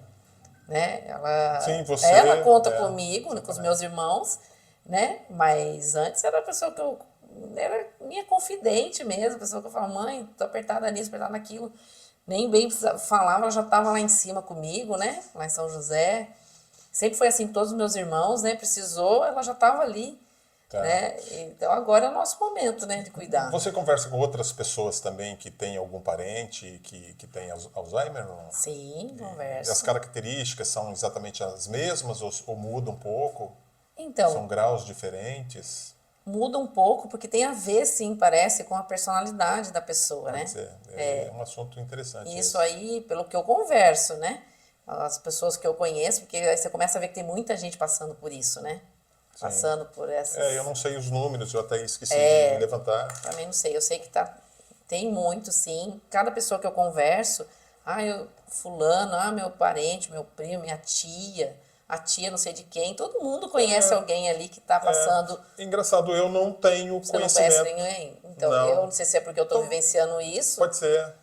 né? Ela conta comigo, com os meus irmãos, né? Mas antes era a pessoa que eu... Era minha confidente mesmo, a pessoa que eu falava, mãe, tô apertada nisso, apertada naquilo. Nem bem falava, ela já estava lá em cima comigo, né? Lá em São José. Sempre foi assim, todos os meus irmãos, né? Precisou, ela já estava ali. Tá. Né? Então agora é o nosso momento, né, de cuidar. Você conversa com outras pessoas também que têm algum parente que tem Alzheimer? Não? Sim, converso. E as características são exatamente as mesmas ou mudam um pouco? Então, são graus diferentes? Muda um pouco, porque tem a ver, sim, parece, com a personalidade da pessoa, né? Pode ser. É um assunto interessante. Isso aí, pelo que eu converso, né? As pessoas que eu conheço, porque aí você começa a ver que tem muita gente passando por isso, né? Sim. Passando por essas... eu não sei os números, eu até esqueci de levantar. Também não sei, eu sei que tem muito, sim. Cada pessoa que eu converso, fulano, meu parente, meu primo, minha tia, a tia não sei de quem, todo mundo conhece alguém ali que está passando... Engraçado, eu não tenho Você conhecimento. Você não conhece ninguém? Então, eu não sei se é porque eu estou vivenciando isso. Pode ser.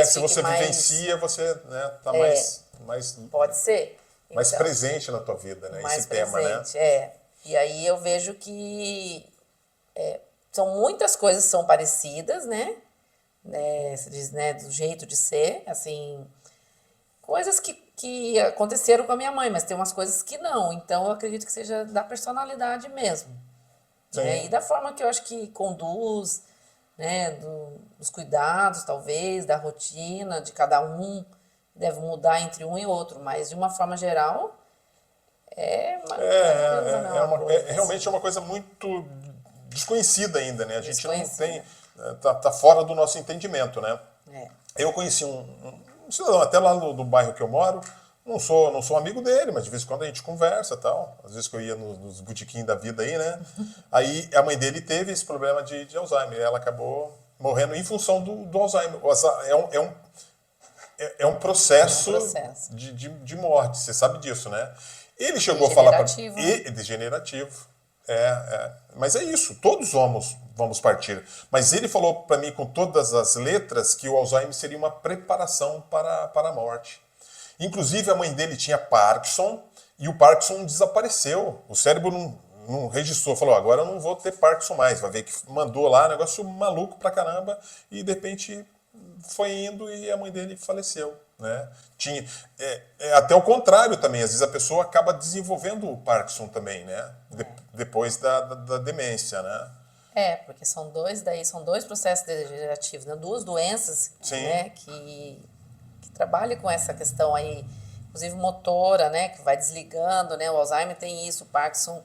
Se você vivencia, você tá mais... Pode ser. Mais presente na tua vida, né? Mais esse presente, tema, né? E aí eu vejo que são muitas coisas que são parecidas, né? Se diz, né? Do jeito de ser, assim... Coisas que aconteceram com a minha mãe, mas tem umas coisas que não. Então, eu acredito que seja da personalidade mesmo. Né? E da forma que eu acho que conduz, né? Dos cuidados, talvez, da rotina de cada um. Deve mudar entre um e outro, mas de uma forma geral... realmente é uma coisa muito desconhecida ainda, né? A gente não tem... Tá fora do nosso entendimento, né? Eu conheci um cidadão, até lá do bairro que eu moro, não sou amigo dele, mas de vez em quando a gente conversa e tal. Às vezes que eu ia nos botequins da vida aí, né? Aí a mãe dele teve esse problema de Alzheimer, e ela acabou morrendo em função do Alzheimer. É um processo de morte, você sabe disso, né? Ele chegou a falar para degenerativo. Mas é isso, todos vamos partir. Mas ele falou para mim com todas as letras que o Alzheimer seria uma preparação para a morte. Inclusive a mãe dele tinha Parkinson e o Parkinson desapareceu. O cérebro não registrou, falou, agora eu não vou ter Parkinson mais. Vai ver que mandou lá, negócio maluco pra caramba, e de repente foi indo e a mãe dele faleceu. né? Até o contrário também, às vezes a pessoa acaba desenvolvendo o Parkinson também, né? Depois da demência, né? Porque são dois processos degenerativos, né? Duas doenças, Sim. né, que trabalham com essa questão aí, inclusive motora, né, que vai desligando, né? O Alzheimer tem isso, o Parkinson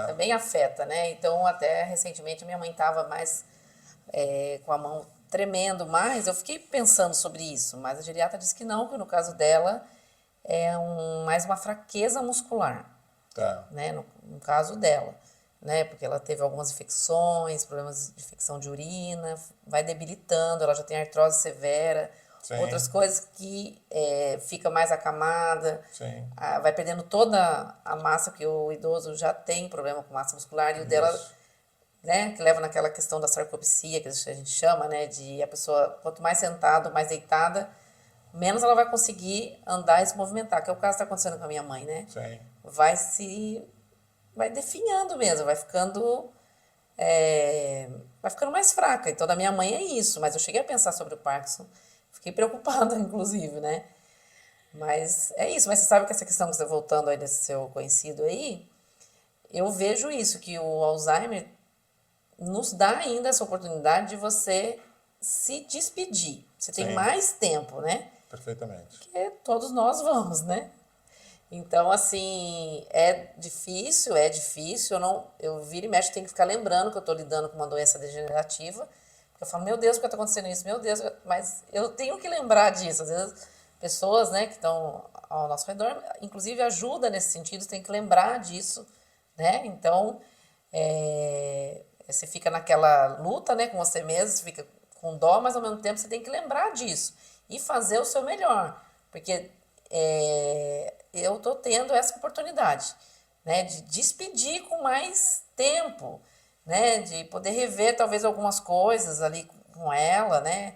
também afeta, né? Então, até recentemente, minha mãe estava mais com a mão tremendo mais. Eu fiquei pensando sobre isso, mas a geriatra disse que não, que no caso dela é mais uma fraqueza muscular, né? No caso dela, né? Porque ela teve algumas infecções, problemas de infecção de urina, vai debilitando, ela já tem artrose severa, Sim. outras coisas que fica mais acamada, Sim. vai perdendo toda a massa, que o idoso já tem problema com massa muscular, e o dela, né, que leva naquela questão da sarcopsia, que a gente chama, né, de a pessoa, quanto mais sentada, mais deitada, menos ela vai conseguir andar e se movimentar, que é o caso que está acontecendo com a minha mãe, né? Sim. Vai definhando mesmo, vai ficando mais fraca. Então, da minha mãe é isso, mas eu cheguei a pensar sobre o Parkinson, fiquei preocupada, inclusive, né? Mas é isso, mas você sabe que essa questão que você voltando aí desse seu conhecido aí, eu vejo isso, que o Alzheimer nos dá ainda essa oportunidade de você se despedir. Você tem mais tempo, né? Perfeitamente. Porque todos nós vamos, né? Então, assim, é difícil, eu viro e mexo, tenho que ficar lembrando que eu tô lidando com uma doença degenerativa, porque eu falo, meu Deus, por que tá acontecendo isso? Meu Deus, mas eu tenho que lembrar disso. Às vezes, pessoas, né, que estão ao nosso redor, inclusive ajuda nesse sentido, tem que lembrar disso, né? Então, você fica naquela luta, né, com você mesmo, você fica com dó, mas ao mesmo tempo você tem que lembrar disso e fazer o seu melhor, porque eu tô tendo essa oportunidade, né, de despedir com mais tempo, né, de poder rever talvez algumas coisas ali com ela, né,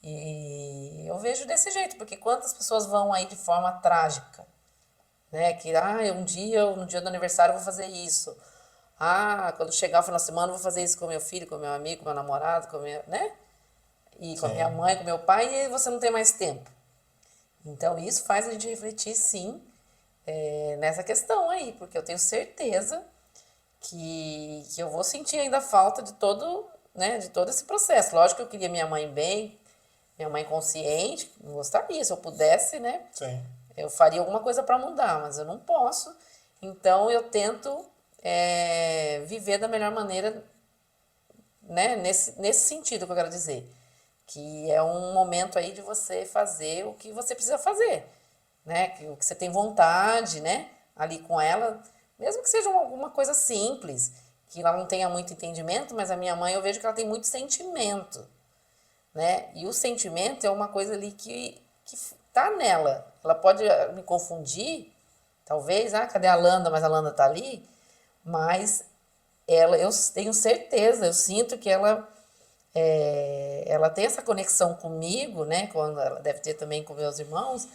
e eu vejo desse jeito, porque quantas pessoas vão aí de forma trágica, né, que no dia do aniversário eu vou fazer isso, quando chegar o final de semana eu vou fazer isso com meu filho, com meu amigo, com meu namorado, né, e com a minha mãe, com meu pai, e aí você não tem mais tempo. Então, isso faz a gente refletir, sim, nessa questão aí, porque eu tenho certeza que eu vou sentir ainda falta de né, de todo esse processo. Lógico que eu queria minha mãe bem, minha mãe consciente, gostaria, se eu pudesse, né? Sim. Eu faria alguma coisa para mudar, mas eu não posso. Então, eu tento viver da melhor maneira, né, nesse sentido que eu quero dizer. Que é um momento aí de você fazer o que você precisa fazer, né? O que você tem vontade, né? Ali com ela, mesmo que seja alguma coisa simples, que ela não tenha muito entendimento, mas a minha mãe eu vejo que ela tem muito sentimento, né? E o sentimento é uma coisa ali que tá nela. Ela pode me confundir, talvez, cadê a Landa? Mas a Landa tá ali, mas eu tenho certeza, eu sinto que ela tem essa conexão comigo, né? Quando ela deve ter também com meus irmãos,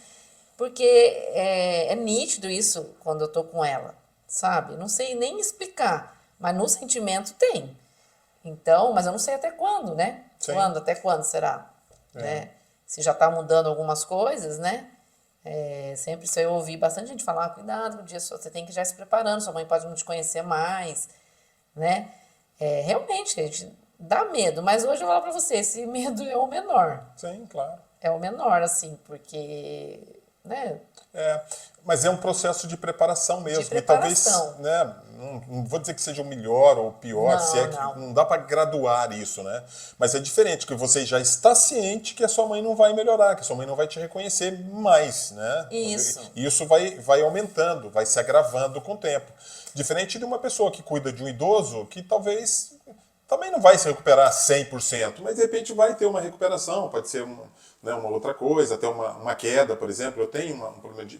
porque é nítido isso quando eu tô com ela, sabe? Não sei nem explicar, mas no sentimento tem. Então, mas eu não sei até quando, né? Sim. Até quando será? Né? Se já tá mudando algumas coisas, né? Sempre isso eu ouvi bastante gente falar, cuidado com isso, você tem que já ir se preparando, sua mãe pode não te conhecer mais, né? Realmente, a gente dá medo, mas hoje eu vou falar pra você, esse medo é o menor. Sim, claro. É o menor, assim, porque, né? Mas é um processo de preparação mesmo. De preparação. E talvez, né, não vou dizer que seja o melhor ou o pior, se é que não dá para graduar isso, né? Mas é diferente, que você já está ciente que a sua mãe não vai melhorar, que a sua mãe não vai te reconhecer mais, né? Isso. E isso vai aumentando, vai se agravando com o tempo. Diferente de uma pessoa que cuida de um idoso, que talvez também não vai se recuperar 100%, mas de repente vai ter uma recuperação, pode ser uma outra coisa, até uma queda, por exemplo. Eu tenho um problema de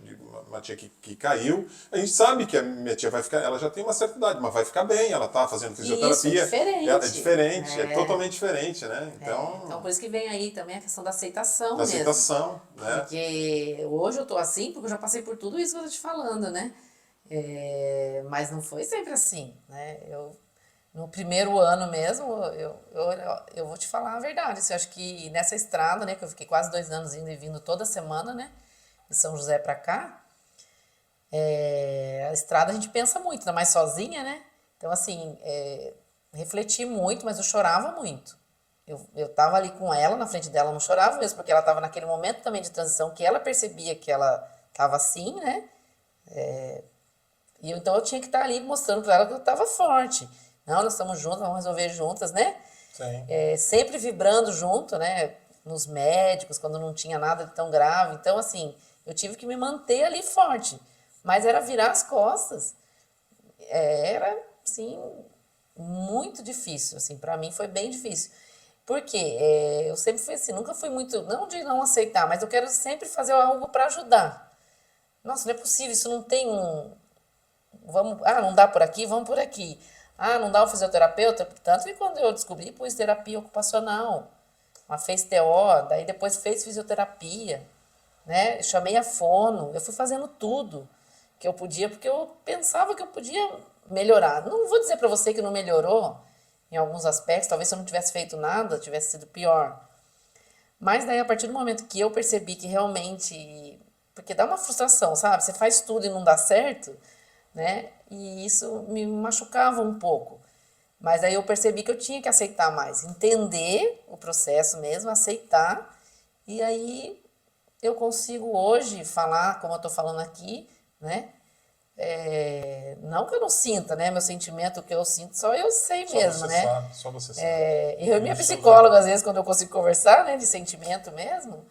uma tia que caiu, a gente sabe que a minha tia vai ficar, ela já tem uma certa idade, mas vai ficar bem, ela está fazendo fisioterapia. Isso, diferente. É diferente, é totalmente diferente, né? Então, por isso que vem aí também a questão da aceitação da mesmo. aceitação, né? Porque hoje eu tô assim, porque eu já passei por tudo isso que eu tô te falando, né? Mas não foi sempre assim, né? No primeiro ano mesmo, eu vou te falar a verdade. Assim, eu acho que nessa estrada, né, que eu fiquei quase 2 anos indo e vindo toda semana, né, de São José para cá, a estrada a gente pensa muito, ainda mais sozinha, né? Então, assim, refleti muito, mas eu chorava muito. Eu tava ali com ela, na frente dela, eu não chorava mesmo, porque ela tava naquele momento também de transição que ela percebia que ela tava assim, né? Então eu tinha que estar ali mostrando para ela que eu estava forte. Não, nós estamos juntas, vamos resolver juntas, né? Sim. Sempre vibrando junto, né? Nos médicos, quando não tinha nada de tão grave. Então, assim, eu tive que me manter ali forte. Mas era virar as costas. Era, assim, muito difícil. Assim, para mim foi bem difícil. Por quê? Eu sempre fui assim, nunca fui muito, não de não aceitar, mas eu quero sempre fazer algo para ajudar. Nossa, não é possível, isso não tem vamos, não dá por aqui, vamos por aqui. Não dá o fisioterapeuta? Tanto que quando eu descobri, pus terapia ocupacional. Ela fez TO, daí depois fez fisioterapia, né? Eu chamei a fono, eu fui fazendo tudo que eu podia, porque eu pensava que eu podia melhorar. Não vou dizer para você que não melhorou em alguns aspectos, talvez se eu não tivesse feito nada, tivesse sido pior. Mas daí, a partir do momento que eu percebi que realmente... Porque dá uma frustração, sabe? Você faz tudo e não dá certo, né? E isso me machucava um pouco. Mas aí eu percebi que eu tinha que aceitar mais, entender o processo mesmo, aceitar. E aí eu consigo hoje falar como eu tô falando aqui, né? Não que eu não sinta, né? Meu sentimento, o que eu sinto, só eu sei Só mesmo, você né? sabe, só você sabe. Eu e minha Isso psicóloga, às vezes, quando eu consigo conversar, né, de sentimento mesmo,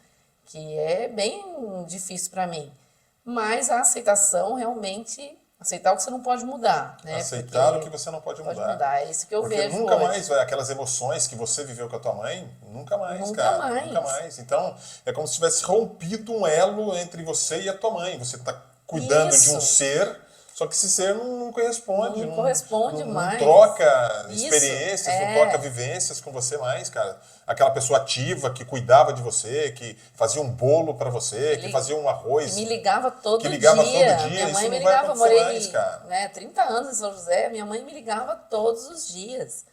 que é bem difícil para mim. Mas a aceitação, realmente, aceitar o que você não pode mudar, né? aceitar o Porque que você não pode pode mudar. mudar, é isso que eu Porque vejo nunca hoje. mais, aquelas emoções que você viveu com a tua mãe, nunca mais, Nunca cara. mais. Nunca mais. Então, é como se tivesse rompido um elo entre você e a tua mãe. Você está cuidando de um Isso, ser, só que esse ser não corresponde, não corresponde não mais. troca Isso, experiências, não troca vivências com você mais, cara. Aquela pessoa ativa que cuidava de você, que fazia um bolo para você, que fazia um que me arroz, ligava que todo ligava todo dia. dia, Minha isso mãe me não vai ligava, eu acontecer mais, morei, cara. né, 30 anos em São José, minha mãe me ligava todos os dias.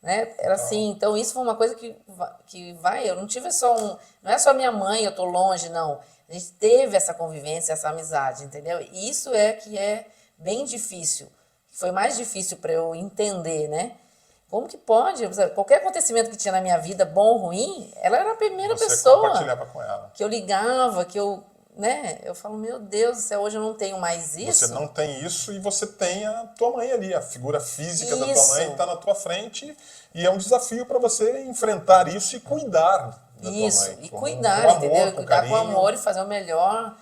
Né? Era Então, assim, então isso foi uma coisa que vai, eu não tive só não é só minha mãe, eu tô longe, não. A gente teve essa convivência, essa amizade, entendeu? E isso é que é bem difícil. Foi mais difícil para eu entender, né? Como que pode? Qualquer acontecimento que tinha na minha vida, bom ou ruim, ela era a primeira você pessoa compartilhava com ela. que eu ligava, que eu, né? Eu falo, meu Deus do céu, hoje eu não tenho mais Você isso. não tem isso e você tem a tua mãe ali, a figura física da tua mãe Isso. está na tua frente e é um desafio para você enfrentar isso e cuidar da tua Isso, mãe e com cuidar, entendeu? amor, E com cuidar com carinho. amor e fazer o melhor,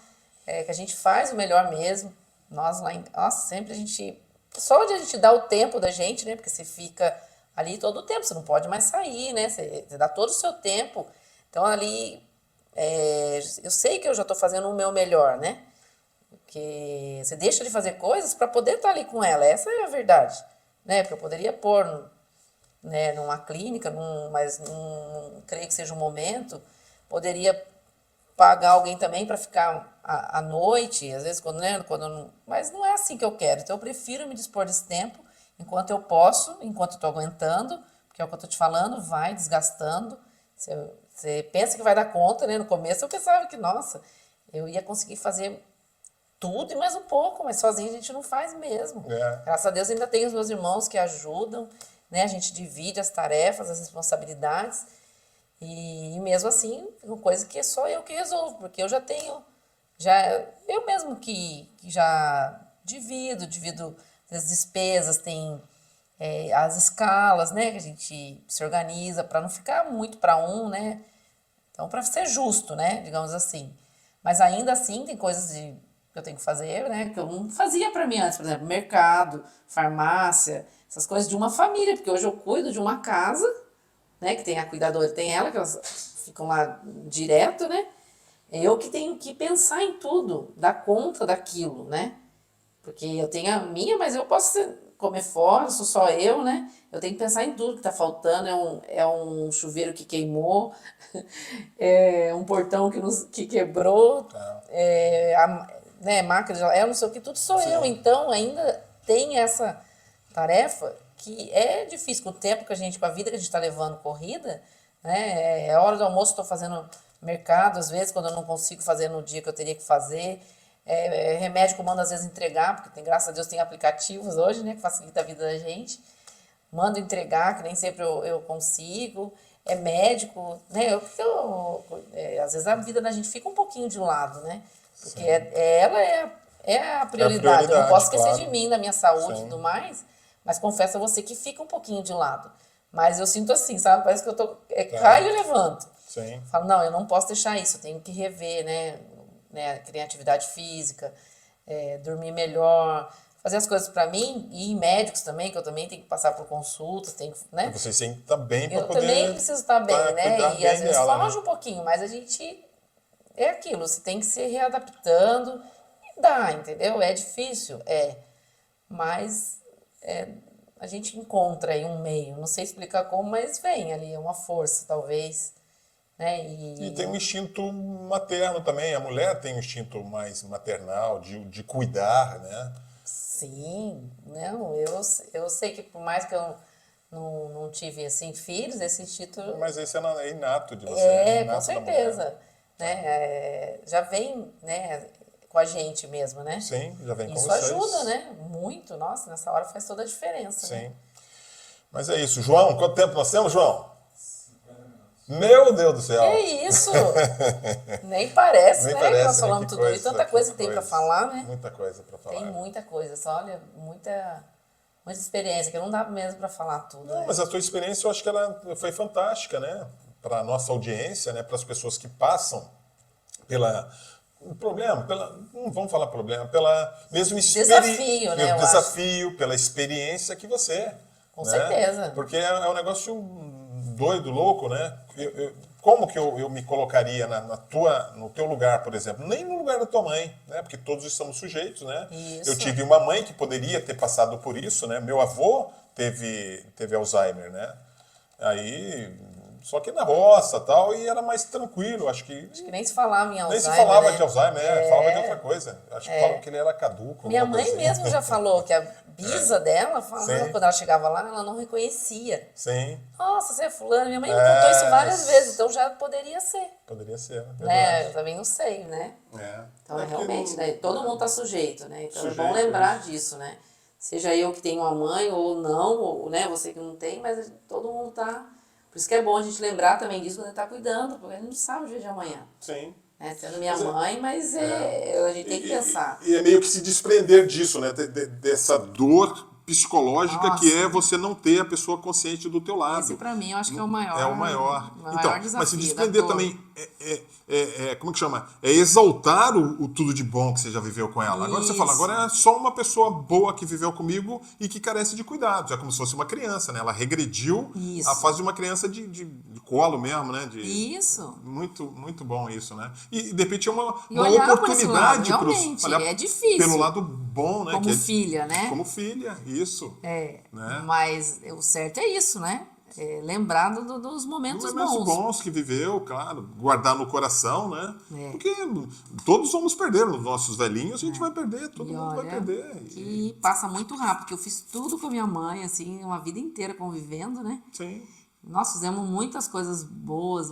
que a gente faz o melhor mesmo. Nós lá em. Nossa, sempre a gente. Só de a gente dar o tempo da gente, né? Porque você fica ali todo o tempo, você não pode mais sair, né? Você dá todo o seu tempo. Então ali. Eu sei que eu já estou fazendo o meu melhor, né? Porque você deixa de fazer coisas para poder estar ali com ela, essa é a verdade. Né? Porque eu poderia pôr, né, numa clínica, mas não creio que seja o momento. Poderia pagar alguém também para ficar à noite, às vezes quando, né, quando eu não, mas não é assim que eu quero. Então eu prefiro me dispor desse tempo enquanto eu posso, enquanto eu estou aguentando, porque é o que eu estou te falando, vai desgastando. Você pensa que vai dar conta, né? No começo eu pensava que, nossa, eu ia conseguir fazer tudo e mais um pouco, mas sozinho a gente não faz mesmo. É. Graças a Deus ainda tenho os meus irmãos que ajudam, né? A gente divide as tarefas, as responsabilidades. E mesmo assim, é uma coisa que é só eu que resolvo, porque eu já tenho, eu mesmo que já divido as despesas, tem as escalas, né? Que a gente se organiza para não ficar muito para um, né? Então, para ser justo, né? Digamos assim. Mas ainda assim, tem coisas que eu tenho que fazer, né? Que eu não fazia para mim antes, por exemplo, mercado, farmácia, essas coisas de uma família, porque hoje eu cuido de uma casa, né? Que tem a cuidadora, tem ela, que elas ficam lá direto, né? Eu que tenho que pensar em tudo, dar conta daquilo, né? Porque eu tenho a minha, mas eu posso comer fora, sou só eu, né? Eu tenho que pensar em tudo que tá faltando. É um chuveiro que queimou, é um portão que quebrou, né, máquina de eu não sei o que, tudo sou eu. Sim. Então ainda tem essa tarefa que é difícil com o tempo que com a vida que a gente está levando corrida, né? É hora do almoço, estou fazendo mercado, às vezes, quando eu não consigo fazer no dia que eu teria que fazer. Remédio que eu mando às vezes entregar, porque graças a Deus tem aplicativos hoje, né, que facilita a vida da gente. Mando entregar, que nem sempre eu consigo. É médico, né? Às vezes a vida da gente fica um pouquinho de lado, né? Porque ela é a prioridade. Eu não posso esquecer de mim, da minha saúde e tudo mais, mas confesso a você que fica um pouquinho de lado. Mas eu sinto assim, sabe? Parece que eu tô. Caio e levanto. Sim. Falo, não, eu não posso deixar isso, eu tenho que rever, né? Criar atividade física, dormir melhor, fazer as coisas para mim, e em médicos também, que eu também tenho que passar por consultas, tenho que, né? Você tem que estar bem para poder... Eu também preciso estar bem, né? E às vezes dela, foge um pouquinho, mas a gente... É aquilo, você tem que se readaptando e dá, entendeu? É difícil, mas a gente encontra aí um meio, não sei explicar como, mas vem ali, é uma força, talvez... Né? E tem um instinto materno também, a mulher tem um instinto mais maternal, de cuidar, né? Sim, não, eu sei que por mais que eu não tive assim filhos, esse instinto... Mas esse é inato de você. Com certeza. Né? Já vem, né, com a gente mesmo, né? Sim, já vem com Isso vocês. ajuda, né? Muito, nossa, nessa hora faz toda a diferença. Sim. Né? Mas é isso. João, quanto tempo nós temos, João? Meu Deus do céu! Que isso? Nem parece, Nem né? parece, Que nós né? falamos Que tudo isso, tanta coisa que tem para falar, né? Muita coisa para falar. Tem muita coisa, só olha, muita experiência, que não dá mesmo para falar tudo. Não, né? mas a tua experiência eu acho que ela foi fantástica, né? Para a nossa audiência, né? Para as pessoas que passam não vamos falar problema, pela mesmo desafio, né? Desafio, pela experiência que você. Com né? certeza. Porque é um negócio doido, louco, né? Como que eu me colocaria no teu lugar, por exemplo? Nem no lugar da tua mãe, né? Porque todos estamos sujeitos, né? Isso. Eu tive uma mãe que poderia ter passado por isso, né? Meu avô teve Alzheimer, né? Aí, só que na roça e tal, e era mais tranquilo, acho que nem se falava em Alzheimer. Nem se falava né? de Alzheimer, falava de outra coisa. Acho que falavam que ele era caduco. Minha mãe assim. mesmo já falou que a bisa dela falava, Sim. quando ela chegava lá, ela não reconhecia. Sim. Nossa, você é fulano. Minha mãe me contou isso várias vezes, então já poderia ser. Poderia ser, né? Eu também não sei, né? Então, realmente, né? Todo mundo tá sujeito, né? Então, é bom lembrar disso, né? Seja eu que tenho uma mãe ou não, ou, né? Você que não tem, mas todo mundo tá... Por isso que é bom a gente lembrar também disso quando a gente tá cuidando, porque a gente não sabe o dia de amanhã. Sim. Sendo minha mãe, mas a gente tem que pensar. E é meio que se desprender disso, né? Dessa dor psicológica. Nossa. Que é você não ter a pessoa consciente do teu lado. Esse pra mim eu acho que é o maior. É o maior. Então, mas se desprender também como que chama? É exaltar o tudo de bom que você já viveu com ela. Agora você fala, agora é só uma pessoa boa que viveu comigo e que carece de cuidados. É como se fosse uma criança, né? Ela regrediu a fase de uma criança de colo mesmo, né? Isso. Muito, muito bom isso, né? E de repente é uma oportunidade para olhar é difícil. Pelo lado bom, né? Como filha, né? Como filha, isso. Né? Mas o certo é isso, né? Lembrar dos momentos bons que viveu, claro, guardar no coração, né? Porque todos vamos perder, os nossos velhinhos a gente vai perder, todo mundo vai perder. E passa muito rápido, porque eu fiz tudo com a minha mãe, assim, uma vida inteira convivendo, né? Sim. Nós fizemos muitas coisas boas,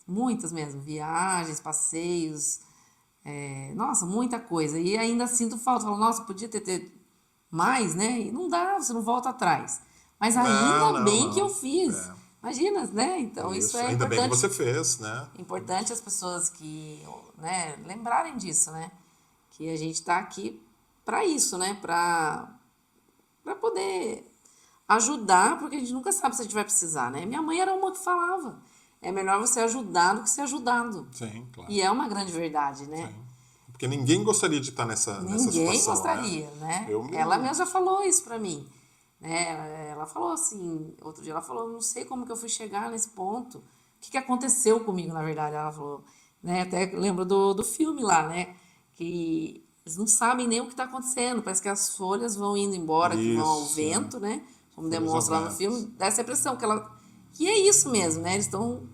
muitas mesmo, viagens, passeios, nossa, muita coisa. E ainda sinto falta, falo, nossa, podia ter mais, né? E não dá, você não volta atrás. Mas ainda bem que eu fiz. Imagina, né? Então isso é ainda importante. Ainda bem que você fez, né? Importante as pessoas que, né, lembrarem disso, né? Que a gente está aqui para isso, né? Para poder ajudar, porque a gente nunca sabe se a gente vai precisar, né? Minha mãe era uma que falava, é melhor você ajudar do que ser ajudado. Sim, claro. E é uma grande verdade, né? Sim. Porque ninguém gostaria de estar nessa situação. Ninguém gostaria, né? Ela mesma já falou isso para mim. Né? Ela falou assim, outro dia ela falou, não sei como que eu fui chegar nesse ponto, o que aconteceu comigo, na verdade, ela falou, né? Até lembro do filme lá, né? Que eles não sabem nem o que está acontecendo, parece que as folhas vão indo embora, que vão ao vento, né? Como demonstra lá no filme, dá essa impressão que é isso mesmo, né? Eles estão,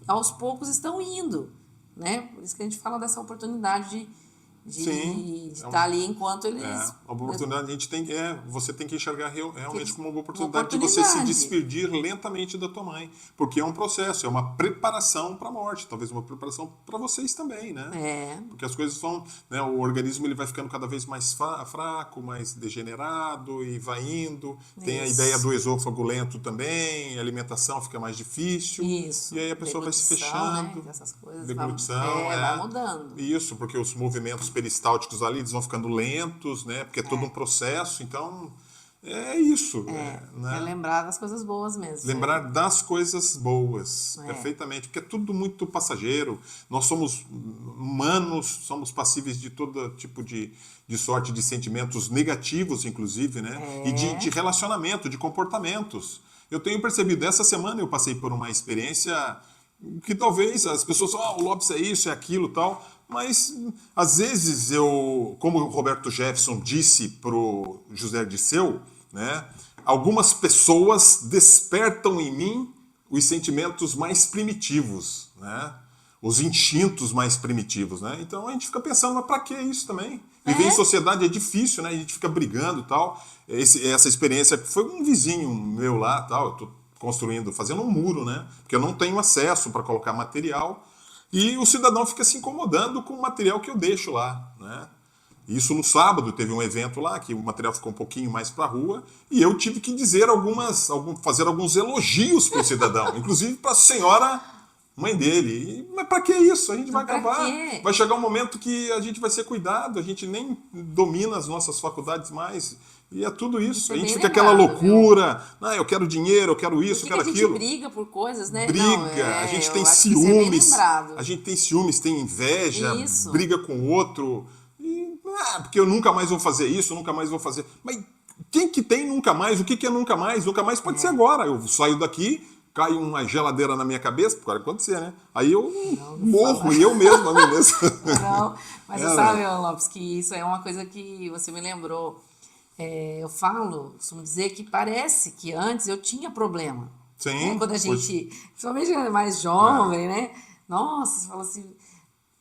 aos poucos estão indo, né? Por isso que a gente fala dessa oportunidade de estar ali enquanto eles... A oportunidade a gente tem, você tem que enxergar realmente como uma uma oportunidade de você se despedir lentamente da tua mãe, porque é um processo, é uma preparação para a morte, talvez uma preparação para vocês também, né? Porque as coisas vão, né, o organismo ele vai ficando cada vez mais fraco, mais degenerado e vai indo. Tem a ideia do esôfago lento também, a alimentação fica mais difícil. Isso. E aí a pessoa vai se fechando. Né? Essas coisas deglutição, vai mudando. Isso, porque os movimentos peristálticos ali eles vão ficando lentos, né? Porque é todo um processo, então é isso. Né? É lembrar das coisas boas mesmo. Lembrar das coisas boas, perfeitamente, porque é tudo muito passageiro. Nós somos humanos, somos passíveis de todo tipo de sorte de sentimentos negativos, inclusive, né? E de relacionamento, de comportamentos. Eu tenho percebido, essa semana eu passei por uma experiência que talvez as pessoas falam, o Lopes é isso, é aquilo tal, mas às vezes eu, como o Roberto Jefferson disse pro José Dirceu, né, algumas pessoas despertam em mim os sentimentos mais primitivos, né, os instintos mais primitivos, né? Então a gente fica pensando, mas para que isso também? Viver em sociedade é difícil, né? A gente fica brigando e tal. Essa experiência foi um vizinho meu lá, tal, eu tô construindo, fazendo um muro, né? Porque eu não tenho acesso para colocar material e o cidadão fica se incomodando com o material que eu deixo lá, né? Isso no sábado teve um evento lá que o material ficou um pouquinho mais para a rua e eu tive que dizer fazer alguns elogios para o cidadão, inclusive para a senhora mãe dele. Mas para que isso? A gente vai acabar. Vai chegar um momento que a gente vai ser cuidado, a gente nem domina as nossas faculdades mais. E é tudo isso. A gente fica aquela loucura. Ah, eu quero dinheiro, eu quero isso, eu quero aquilo. A gente briga por coisas, né? Briga, a gente tem ciúmes. A gente tem ciúmes, tem inveja, briga com o outro. E, porque eu nunca mais vou fazer isso, eu nunca mais vou fazer. Mas quem que tem nunca mais? O que é nunca mais? Nunca mais pode ser agora. Eu saio daqui, cai uma geladeira na minha cabeça, pode acontecer, né? Aí eu morro, e eu mesmo, a mim mesmo. Não, mas você sabe, Lopes, que isso é uma coisa que você me lembrou. Eu costumo dizer que parece que antes eu tinha problema. Sim. Né? Quando a gente, principalmente quando é mais jovem, né? Nossa, você fala assim,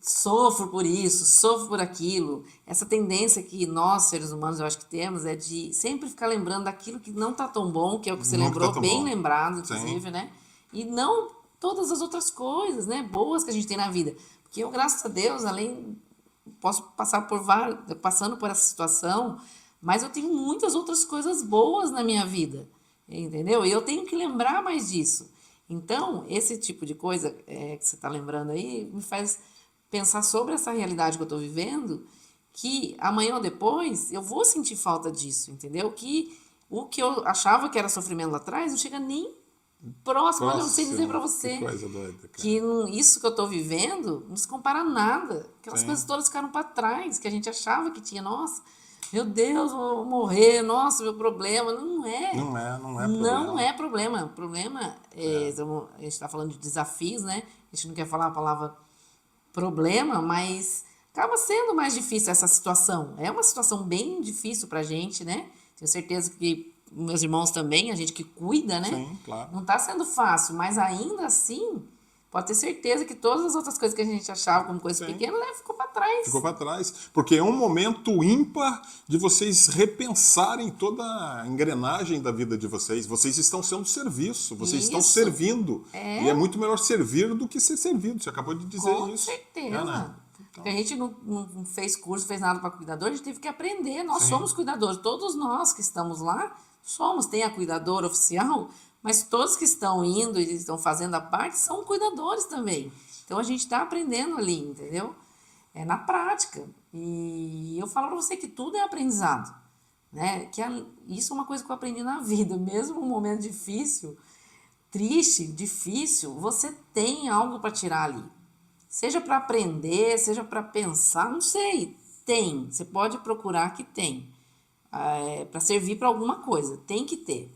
sofro por isso, sofro por aquilo. Essa tendência que nós, seres humanos, eu acho que temos, é de sempre ficar lembrando daquilo que não tá tão bom, que é o que você lembrou, bem lembrado, inclusive, né? E não todas as outras coisas, né, boas que a gente tem na vida. Porque eu, graças a Deus, posso passando por essa situação, mas eu tenho muitas outras coisas boas na minha vida, entendeu? E eu tenho que lembrar mais disso. Então, esse tipo de coisa que você está lembrando aí me faz pensar sobre essa realidade que eu estou vivendo, que amanhã ou depois eu vou sentir falta disso, entendeu? Que o que eu achava que era sofrimento lá atrás não chega nem próximo. Olha, eu não sei dizer para você que coisa doida, cara. Que isso que eu estou vivendo não se compara a nada. Aquelas coisas todas ficaram para trás, que a gente achava que tinha, nossa, meu Deus, vou morrer, nossa, meu problema. Não é. Não é problema. Não é problema. O problema a gente está falando de desafios, né? A gente não quer falar a palavra problema, mas acaba sendo mais difícil essa situação. É uma situação bem difícil pra gente, né? Tenho certeza que meus irmãos também, a gente que cuida, né? Sim, claro. Não tá sendo fácil, mas ainda assim, pode ter certeza que todas as outras coisas que a gente achava como coisas pequenas, né, ficou para trás. Ficou para trás, porque é um momento ímpar de vocês repensarem toda a engrenagem da vida de vocês. Vocês estão sendo serviço, vocês estão servindo. E é muito melhor servir do que ser servido. Você acabou de dizer isso. Com certeza. Né? Porque a gente não fez curso, fez nada para cuidador, a gente teve que aprender. Nós somos cuidadores. Todos nós que estamos lá somos. Tem a cuidadora oficial, mas todos que estão indo e estão fazendo a parte são cuidadores também. Então a gente está aprendendo ali, entendeu? É na prática. E eu falo para você que tudo é aprendizado, né? Isso é uma coisa que eu aprendi na vida. Mesmo um momento difícil, triste, difícil, você tem algo para tirar ali. Seja para aprender, seja para pensar, não sei. Tem. Você pode procurar que tem. Para servir para alguma coisa. Tem que ter.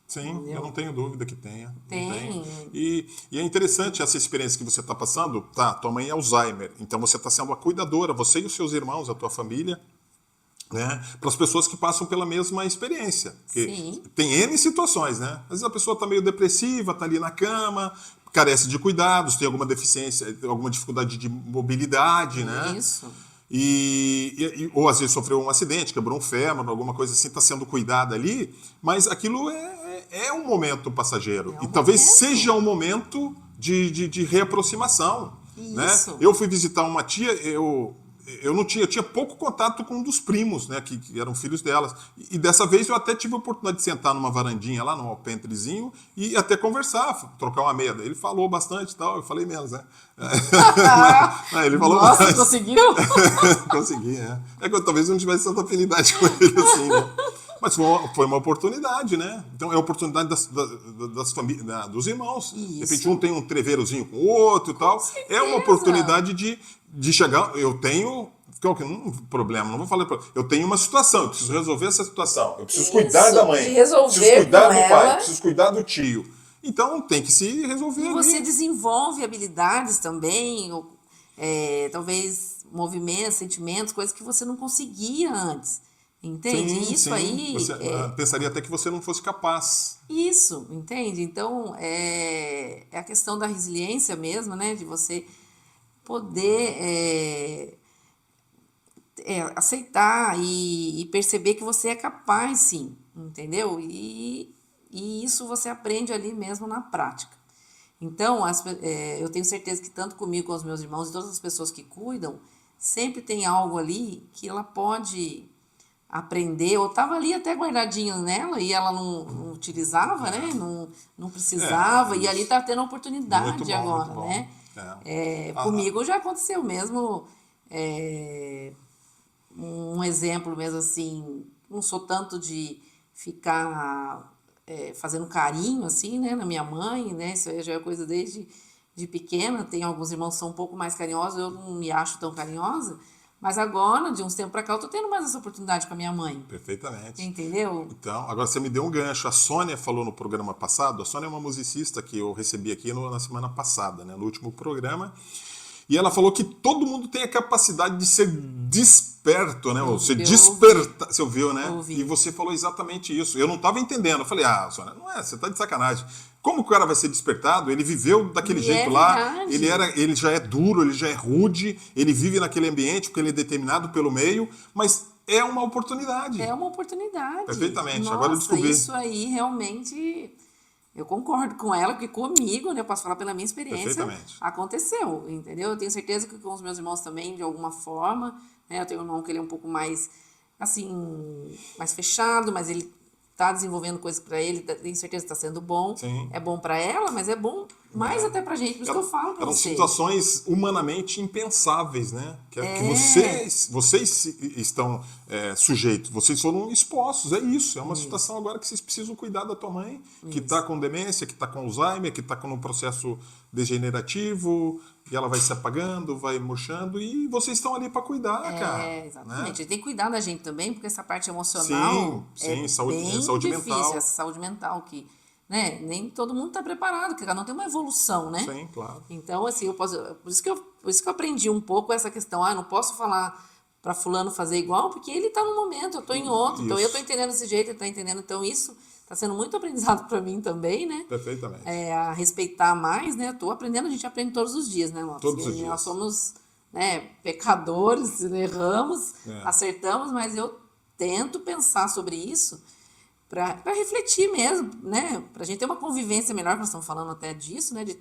Sim, entendeu? Eu não tenho dúvida que tenha. Tem. E é interessante essa experiência que você está passando. Tua mãe é Alzheimer, então você está sendo a cuidadora, você e os seus irmãos, a tua família, né? Para as pessoas que passam pela mesma experiência. Sim. Tem N situações, né? Às vezes a pessoa está meio depressiva, está ali na cama, carece de cuidados, tem alguma deficiência, alguma dificuldade de mobilidade, né? Isso. ou às vezes sofreu um acidente, quebrou um fêmur, alguma coisa assim, está sendo cuidada ali, mas aquilo é um momento passageiro. É um E talvez momento. seja um momento de reaproximação. Né? Isso. Eu fui visitar uma tia, eu tinha pouco contato com um dos primos, né, que eram filhos delas. E dessa vez eu até tive a oportunidade de sentar numa varandinha lá, num alpentrezinho, e até conversar, trocar uma meia. Ele falou bastante e tal, eu falei menos, né? Mas ele falou Nossa, mais. conseguiu? Consegui, é. É que eu talvez não tivesse tanta afinidade com ele assim, né? Mas foi uma oportunidade, né? Então é a oportunidade das famílias, dos irmãos. Isso. De repente um tem um treveirozinho com o outro e tal. É uma oportunidade de chegar. Eu tenho. Qual que é um problema? Não vou falar. Eu tenho uma situação, eu preciso resolver essa situação. Eu preciso cuidar da mãe. Resolver preciso cuidar com do pai, ela. preciso cuidar do tio. Então tem que se resolver. E você ali. desenvolve habilidades também, ou, talvez movimentos, sentimentos, coisas que você não conseguia antes. Entende? Sim, Isso sim. aí. Você pensaria até que você não fosse capaz. Isso, entende? Então, é a questão da resiliência mesmo, né? De você poder aceitar e perceber que você é capaz, sim, entendeu? E isso você aprende ali mesmo na prática. Então, eu tenho certeza que tanto comigo, com os meus irmãos e todas as pessoas que cuidam, sempre tem algo ali que ela pode aprender, ou estava ali até guardadinho nela e ela não utilizava, né? Não precisava, e ali está tendo a oportunidade Muito bom, agora, muito bom. né? Ah, Comigo já aconteceu mesmo, um exemplo mesmo assim, não sou tanto de ficar fazendo carinho assim, né, na minha mãe, né? Isso aí já é coisa desde de pequena. Tem alguns irmãos que são um pouco mais carinhosos, eu não me acho tão carinhosa. Mas agora, de uns tempos pra cá, eu tô tendo mais essa oportunidade com a minha mãe. Perfeitamente. Entendeu? Então, agora você me deu um gancho. A Sônia falou no programa passado, a Sônia é uma musicista que eu recebi aqui na semana passada, né, no último programa, e ela falou que todo mundo tem a capacidade de ser desperto, né? Ou ser despertar. Você ouviu, né? Ouvi. E você falou exatamente isso. Eu não estava entendendo. Eu falei, Sônia, não é, você tá de sacanagem. Como o cara vai ser despertado? Ele viveu daquele E jeito é lá, verdade. ele já é duro, ele já é rude, ele vive naquele ambiente porque ele é determinado pelo meio, mas é uma oportunidade. É uma oportunidade. Perfeitamente. Nossa, Agora eu descobri. isso aí realmente eu concordo com ela, porque comigo, né, eu posso falar pela minha experiência, Perfeitamente. aconteceu, entendeu? Eu tenho certeza que com os meus irmãos também, de alguma forma, né, eu tenho um irmão que ele é um pouco mais, assim, mais fechado, mas ele tá desenvolvendo coisas para ele, tenho certeza que está sendo bom. Sim. É bom para ela, mas é bom mais até pra gente, por isso que eu falo para Eram você. situações humanamente impensáveis, né? Que vocês estão sujeitos, vocês foram expostos, é isso. É uma situação agora que vocês precisam cuidar da tua mãe, que está com demência, que está com Alzheimer, que está com um processo degenerativo, e ela vai se apagando, vai murchando, e vocês estão ali para cuidar, cara. Exatamente. Né? Tem que cuidar da gente também, porque essa parte emocional Sim, é saúde bem mental. difícil, essa saúde mental que, né, nem todo mundo está preparado, porque cada um tem uma evolução, né? Sim, claro. Então, assim, por isso que eu aprendi um pouco essa questão, eu não posso falar para fulano fazer igual, porque ele está num momento, eu estou em outro, então eu estou entendendo desse jeito, ele está entendendo, então isso está sendo muito aprendizado para mim também, né? Perfeitamente. A respeitar mais, né? Estou aprendendo, a gente aprende todos os dias, né, Lopes? Todos os E dias. nós somos, né, pecadores, erramos, acertamos, mas eu tento pensar sobre isso para refletir mesmo, né? Para a gente ter uma convivência melhor, que nós estamos falando até disso, né? De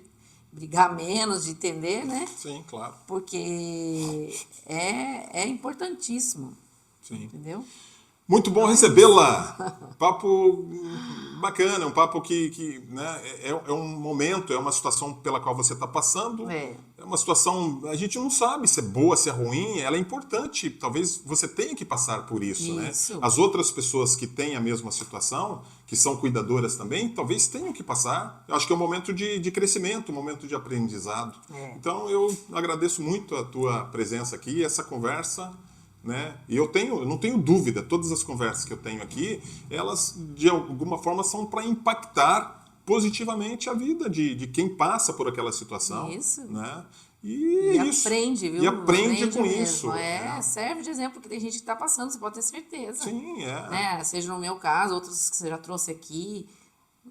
brigar menos, de entender, né? Sim, claro. Porque é importantíssimo, Sim. entendeu? Muito bom recebê-la. Papo bacana, um papo que né, é um momento, é uma situação pela qual você está passando. É. É uma situação, a gente não sabe se é boa, se é ruim, ela é importante. Talvez você tenha que passar por isso, né? Isso. As outras pessoas que têm a mesma situação, que são cuidadoras também, talvez tenham que passar. Eu acho que é um momento de crescimento, um momento de aprendizado. Então eu agradeço muito a tua presença aqui, essa conversa. Né? E eu não tenho dúvida, todas as conversas que eu tenho aqui, elas de alguma forma são para impactar positivamente a vida de quem passa por aquela situação. Isso. Né? E isso. aprende, viu? E aprende com mesmo. isso. Serve de exemplo, que tem gente que está passando, você pode ter certeza. Sim, Né? Seja no meu caso, outros que você já trouxe aqui.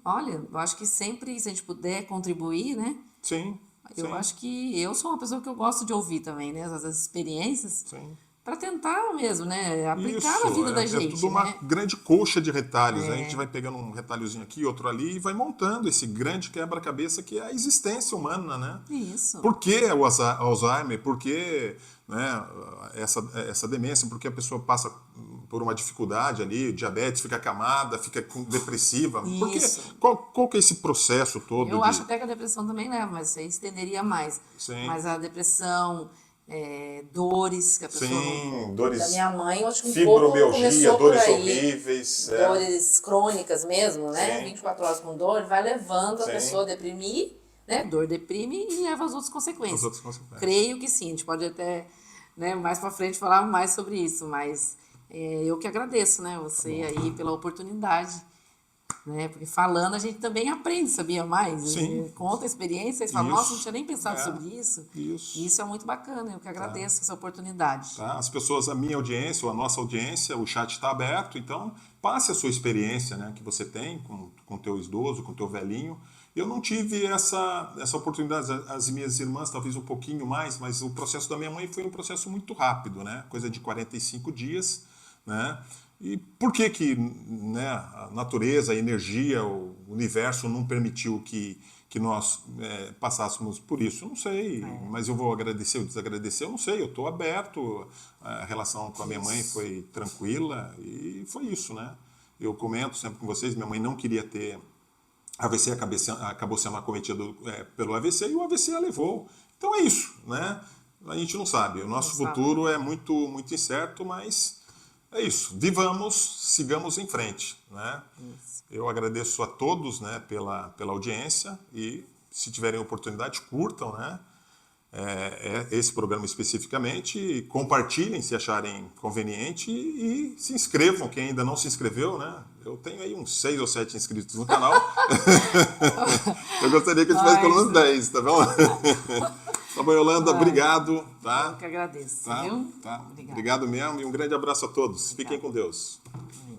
Olha, eu acho que sempre, se a gente puder contribuir, né? Sim. Eu acho que eu sou uma pessoa que eu gosto de ouvir também, né? As experiências. Sim. para tentar mesmo, né? Aplicar Isso, na vida da é gente, tudo uma né? grande colcha de retalhos, né? A gente vai pegando um retalhozinho aqui, outro ali, e vai montando esse grande quebra-cabeça que é a existência humana, né? Isso. Por que o Alzheimer? Por que, né, essa demência? Por que a pessoa passa por uma dificuldade ali, diabetes, fica acamada, fica depressiva? Por quê? Isso. Qual que é esse processo todo Eu de... acho até que a depressão também leva, mas isso aí estenderia mais. Sim. Mas a depressão, dores que a pessoa não... Sim, Da dores, minha mãe, eu acho que um pouco fibromialgia, começou por dores aí. horríveis. Dores crônicas mesmo, né? Sim. 24 horas com dor, vai levando a Sim. pessoa a deprimir, né? Dor deprime e leva às outras consequências. As outras consequências. Creio que sim, a gente pode até, né, mais para frente falar mais sobre isso, mas eu que agradeço, né, você aí pela oportunidade, né, porque falando a gente também aprende, sabia mais? Sim. Conta a experiência e fala, Isso. nossa, não tinha nem pensado É. sobre isso. Isso. E isso é muito bacana, eu que agradeço essa oportunidade. Tá? As pessoas, a minha audiência, ou a nossa audiência, o chat está aberto, então passe a sua experiência, né, que você tem com o teu idoso, com o teu velhinho. Eu não tive essa oportunidade, as minhas irmãs talvez um pouquinho mais, mas o processo da minha mãe foi um processo muito rápido, né, coisa de 45 dias, né. E por que, né, a natureza, a energia, o universo não permitiu que nós passássemos por isso? Eu não sei, mas eu vou agradecer ou desagradecer, eu não sei, eu estou aberto, a relação com a minha mãe foi tranquila e foi isso, né? Eu comento sempre com vocês, minha mãe não queria ter AVC, acabou sendo acometido pelo AVC e o AVC a levou. Então é isso, né? A gente não sabe, o nosso futuro é muito, muito incerto, mas... É isso, vivamos, sigamos em frente, né? Isso. Eu agradeço a todos, né, pela audiência e se tiverem oportunidade, curtam, né, esse programa especificamente, e compartilhem se acharem conveniente e se inscrevam, quem ainda não se inscreveu, né? Eu tenho aí uns 6 ou 7 inscritos no canal. Eu gostaria que eu tivesse pelo menos 10, tá bom? Tá bom, Yolanda, obrigado, tá? Eu que agradeço, Tá, viu? tá. Obrigada. Obrigado mesmo e um grande abraço a todos. Fiquem com Deus. Amém.